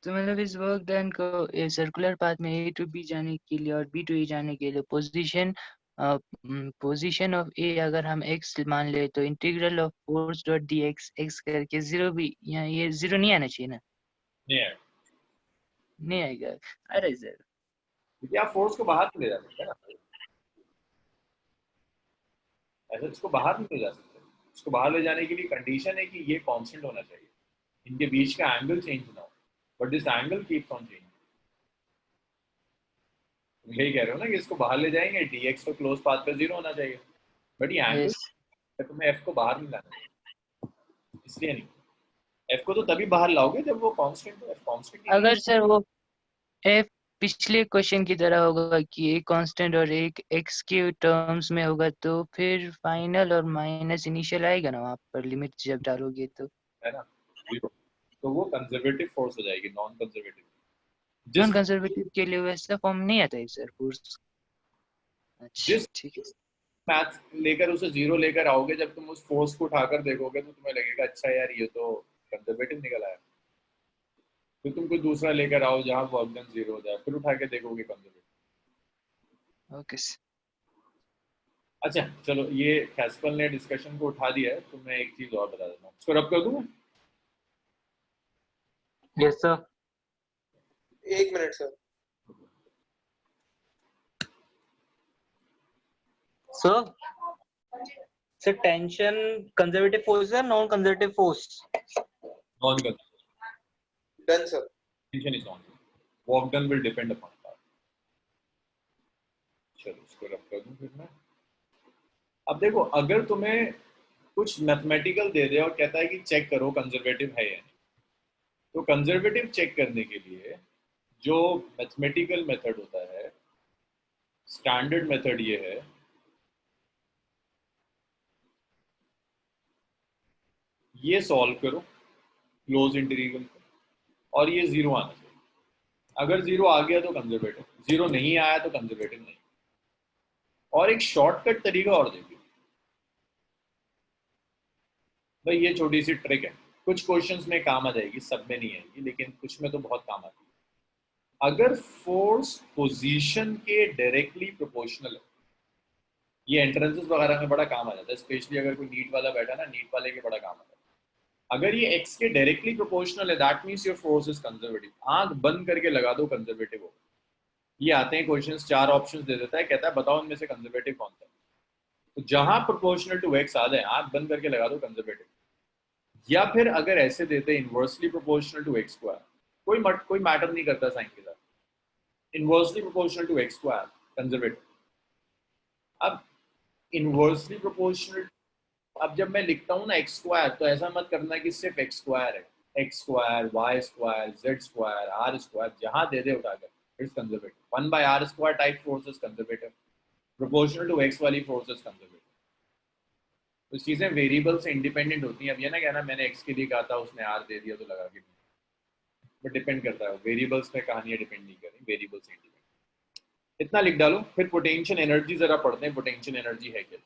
तो मतलब इस वर्क डन को सर्कुलर पाथ में ए टू बी जाने के लिए और बी टू ए जाने के लिए पोजीशन ऑफ ए अगर हम एक्स मान ले तो integral of force dot D x x करके 0 भी यहाँ ये 0 नहीं आना चाहिए ना? नहीं आएगा। अरे सर क्योंकि आप फोर्स को बाहर नहीं ले जा सकते ना, ऐसे इसको बाहर नहीं ले जा सकते। इसको बाहर ले जाने के लिए कंडीशन है कि ये कांस्टेंट होना चाहिए, इनके बीच का एंगल चेंज ना हो, but this angle keeps on changing. तुम यही कह रहे हो ना कि इसको बाहर ले जाएंगे, dx तो क्लोज पाथ पे 0 होना चाहिए, बट ये एंगल तुम्हें f को बाहर नहीं लाना, इसलिए नहीं। f को तो तभी बाहर लाओगे जब वो कांस्टेंट हो। f कांस्टेंट अगर सर वो f पिछले क्वेश्चन की तरह होगा कि एक कांस्टेंट और एक x के टर्म्स में होगा तो फिर फाइनल और माइनस इनिशियल आएगा ना वहाँ पर लिमिट जब डालोगे तो, है ना, तो वो कंजर्वेटिव फोर्स हो जाएगी। नॉन कंजर्वेटिव के लिए वैसा फॉर्म नहीं आता है सर फोर्स। अच्छा ठीक है। मैथ लेकर उसे 0 लेकर आओगे, जब तुम उस फोर्स को उठाकर देखोगे तो तुम्हें लगेगा अच्छा यार ये तो कंजर्वेटिव निकल आया। फिर तुम कुछ दूसरा लेकर आओ जहां वर्क डन 0 हो जाए, फिर उठा के देखोगे कंजर्वेटिव। Okay sir. अच्छा चलो, ये कैस्पल ने डिस्कशन को उठा दिया है, तो मैं एक चीज और बता देता हूँ। इसको रब कर दूं? Yes sir. एक minute sir. Sir tension conservative force है non conservative force? Non conservative. Done sir. Tension is non, work done will depend upon that. चलो इसको रब कर दूं फिर मैं। अब देखो, अगर तुम्हें कुछ मैथमेटिकल दे दे और कहता है कि चेक करो कंजर्वेटिव है या नहीं, तो कंजर्वेटिव चेक करने के लिए जो मैथमेटिकल मेथड होता है, स्टैंडर्ड मेथड ये है, ये सॉल्व करो क्लोज इंटीग्रल को और ये 0 आना चाहिए। अगर 0 आ गया तो कंजर्वेटिव, 0 नहीं आया तो कंजर्वेटिव नहीं। और एक शॉर्टकट तरीका और देखिए भाई, ये छोटी सी ट्रिक है, कुछ क्वेश्चंस में काम आ जाएगी, सब में नहीं आएगी, लेकिन कुछ में तो बहुत काम आती है। अगर फोर्स पोजीशन के डायरेक्टली प्रोपोर्शनल है, ये एंट्रेंसेस वगैरह में बड़ा काम आ जाता है, स्पेशली अगर कोई नीट वाला बैठा ना, नीट वाले के बड़ा काम आता है। अगर ये x के डायरेक्टली प्रोपोर्शनल है, that means your force is conservative. आंख बंद करके लगा दो, कंजर्वेटिव होगा। ये आते हैं क्वेश्चंस, 4 ऑप्शंस दे देता है, कहता है बताओ इनमें से कंजर्वेटिव कौन सा है। तो जहां प्रोपोर्शनल टू x आ जाए, आंख बंद करके लगा दो कंजर्वेटिव। या फिर अगर ऐसे देते inversely proportional to x square, कोई मैटर नहीं करता साइन के साथ, inversely proportional to x square conservative. अब इनवर्सली प्रोपोर्शनल, अब जब मैं लिखता हूँ ना x स्क्वायर, तो ऐसा मत करना कि सिर्फ x स्क्वायर है, x square, y square, z square, r square, जहां दे दे उठाकर, it's conservative. 1 by r square type force is conservative, proportional to x वाली फोर्स इज कंजर्वेटिव। तो चीजें वेरिएबल से इंडिपेंडेंट होती हैं। अब ये ना कहना मैंने x के लिए कहा था, उसने r दे दिया तो लगा के, बट डिपेंड करता है, वेरिएबल्स पे कहानियां डिपेंड नहीं करें, वेरिएबल से इंडिपेंडेंट। इतना लिख डालो। फिर पोटेंशियल एनर्जी जरा पढ़ते हैं, पोटेंशियल एनर्जी है क्या।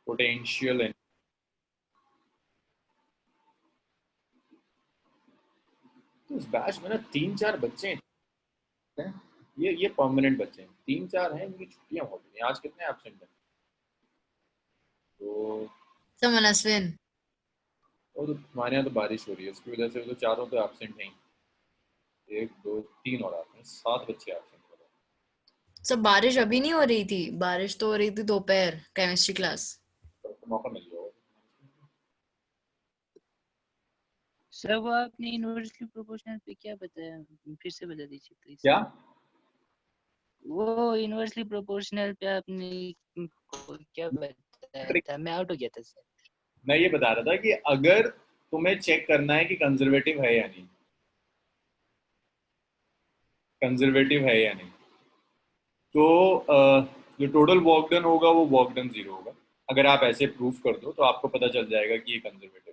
पोटेंशियल एनर्जी, तो इस बैच में ना 3-4 बच्चे हैं, ये परमानेंट बच्चे हैं, 3-4 हैं, इनकी छुट्टियां हो गई। आज कितने एब्सेंट हैं? तो समन अश्विन, और तो हमारे यहाँ तो बारिश हो रही है, उसकी वजह से तो चारों तो एब्सेंट हैं। 1 2 3 और आते हैं, 7 बच्चे एब्सेंट हो रहे हैं। सब बारिश अभी नहीं हो रही थी, बारिश तो हो रही थी दोपहर केमिस्ट्री क्लास। तो मौका मिल जाओ। सर वो आपने इनवर्सली प्रोपोर्शनल पे क्या बताया, फिर से बता दीजिए प्लीज। क्या वो इनवर्सली प्रोपोर्शनल पे आपने क्या बताया था, मैं आउट हो गया था सर। मैं ये बता रहा था कि अगर तुम्हें चेक करना है कि कंजर्वेटिव है या नहीं, कंजर्वेटिव है या नहीं, तो जो टोटल वर्क डन होगा वो वर्क डन 0 होगा। अगर आप ऐसे प्रूफ कर दो तो आपको पता चल जाएगा कि ये कंजर्वेटिव है।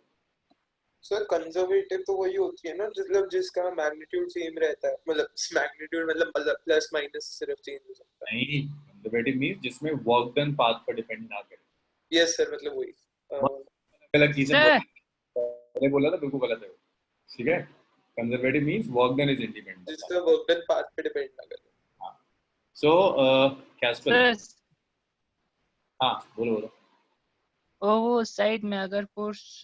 सर कंजर्वेटिव तो वही होती है ना, मतलब जिसका मैग्नीट्यूड सेम रहता है, मतलब मैग्नीट्यूड मतलब प्लस माइनस सिर्फ चेंज हो सकता है। नहीं, कंजर्वेटिव मींस जिसमें वर्क डन पाथ पर डिपेंड ना करे। यस सर, मतलब वही अलग चीजें पहले बोला था, बिल्कुल गलत है, ठीक है। Conservative means work done is independent, जिसका वर्क डन पाथ पे डिपेंड ना करे। हाँ, सो कैस्पर, हाँ बोलो। वो साइड में अगर फोर्स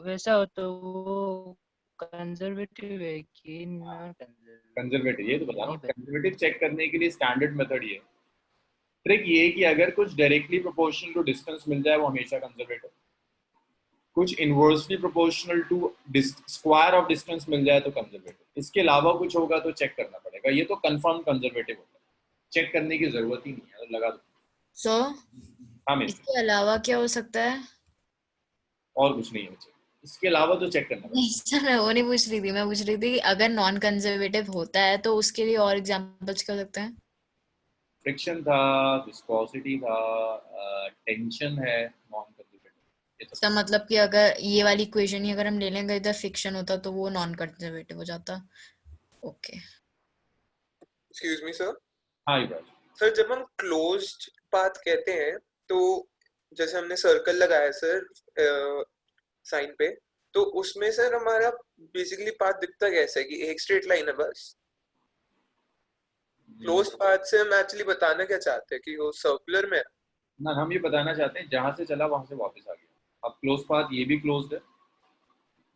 वैसा हो तो वो कंजर्वेटिव है कि नॉन कंजर्वेटिव? ये तो बता रहा हूँ, कंजर्वेटिव चेक करने के लिए स्टैंडर्ड मेथड ये है। ट्रिक ये है कि अगर कुछ डायरेक्टली प्रोपोर्शनल टू डिस्टेंस मिल जाए वो हमेशा कंजर्वेटिव, कुछ inversely proportional to square of distance मिल जाए तो कंजर्वेटिव। इसके अलावा कुछ होगा तो चेक करना पड़ेगा। ये तो कंफर्म कंजर्वेटिव होता है, चेक करने की जरूरत ही नहीं है, तो लगा दो। सो हाँ, इसके अलावा क्या हो सकता है? और कुछ नहीं है, इसके अलावा तो चेक करना पड़ेगा। नहीं सर, मैं वो नहीं पूछ रही थी, मैं पूछ रही थी कि अगर नॉन कंजर्वेटिव होता है तो उसके लिए और एग्जांपल्स क्या हो सकते हैं? फ्रिक्शन था, विस्कोसिटी था, टेंशन है, नॉन कंजर्वेटिव। इसका मतलब कि अगर ये वाली इक्वेशन ही अगर हम ले लेंगे, इधर फ्रिक्शन होता तो वो नॉन कंजर्वेटिव हो जाता। Okay, excuse me sir. हाँ ये बात सर, जब हम क्लोज्ड पाथ कहते हैं तो जैसे हमने सर्कल लगाया सर साइन पे, तो उसमें सर हमारा बेसिकली पाथ दिखता कैसा है कि एक स्ट्रेट लाइन है बस? क्लोज्ड पाथ से हम एक्चुअली बताना क्या चाहते हैं कि वो सर्कुलर में है? ना, हम ये बताना चाहते हैं जहां से चला वहां से वापस आ गया। अब क्लोज पाथ ये भी क्लोज्ड है,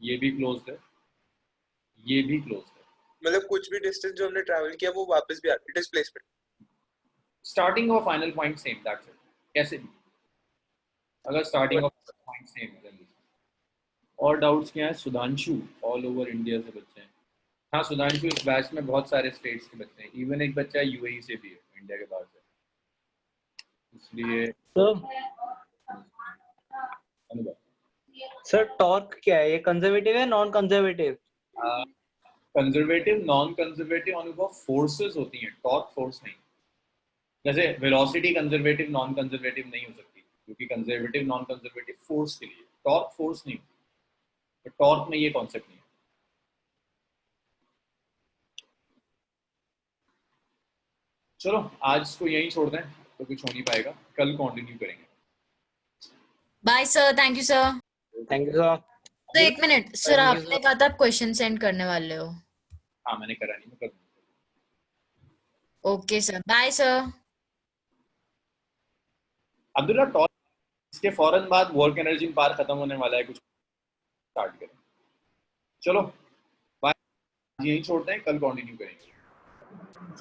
ये भी क्लोज्ड है, ये भी क्लोज्ड है, मतलब कुछ भी डिस्टेंस जो हमने ट्रैवल किया वो वापस भी आ गया, डिस्प्लेसमेंट स्टार्टिंग और final point same, that's it. कैसे भी अगर स्टार्टिंग और पॉइंट सेम है। और डाउट्स क्या है? सुधांशु ऑल ओवर इंडिया से बच्चे हैं। हाँ सुधांशु, इस बैच में बहुत सारे स्टेट्स के बच्चे हैं, इवन एक बच्चा यूएई से भी है, इंडिया के बाहर से, इसलिए सर टॉर्क क्या है, ये कंजर्वेटिव है non conservative? Conservative non conservative अनुभव फोर्सेस होती हैं, टॉर्क फोर्स नहीं। जैसे वेलोसिटी कंजर्वेटिव नॉन कंजर्वेटिव नहीं हो सकती, क्योंकि कंजर्वेटिव नॉन कंजर्वेटिव फोर्स के लिए, टॉर्क फोर्स नहीं होती, तो टॉर्क में ये कॉन्सेप्ट नहीं है। चलो आज इसको यहीं छोड़ दें, तो कुछ हो नहीं पाएगा, कल कंटिन्यू करेंगे। Bye sir, thank you sir. Thank you sir. तो एक मिनट सर, Thank you, आपने कहा था आप क्वेश्चन सेंड करने वाले हो। हाँ मैंने करा नहीं, मैं कर दूंगा। Okay sir, bye sir. Abdullah torque, इसके फौरन बाद वर्क एनर्जी पार खत्म होने वाला है, कुछ स्टार्ट करें। चलो बाय, यहीं छोड़ते हैं, कल कंटिन्यू करेंगे।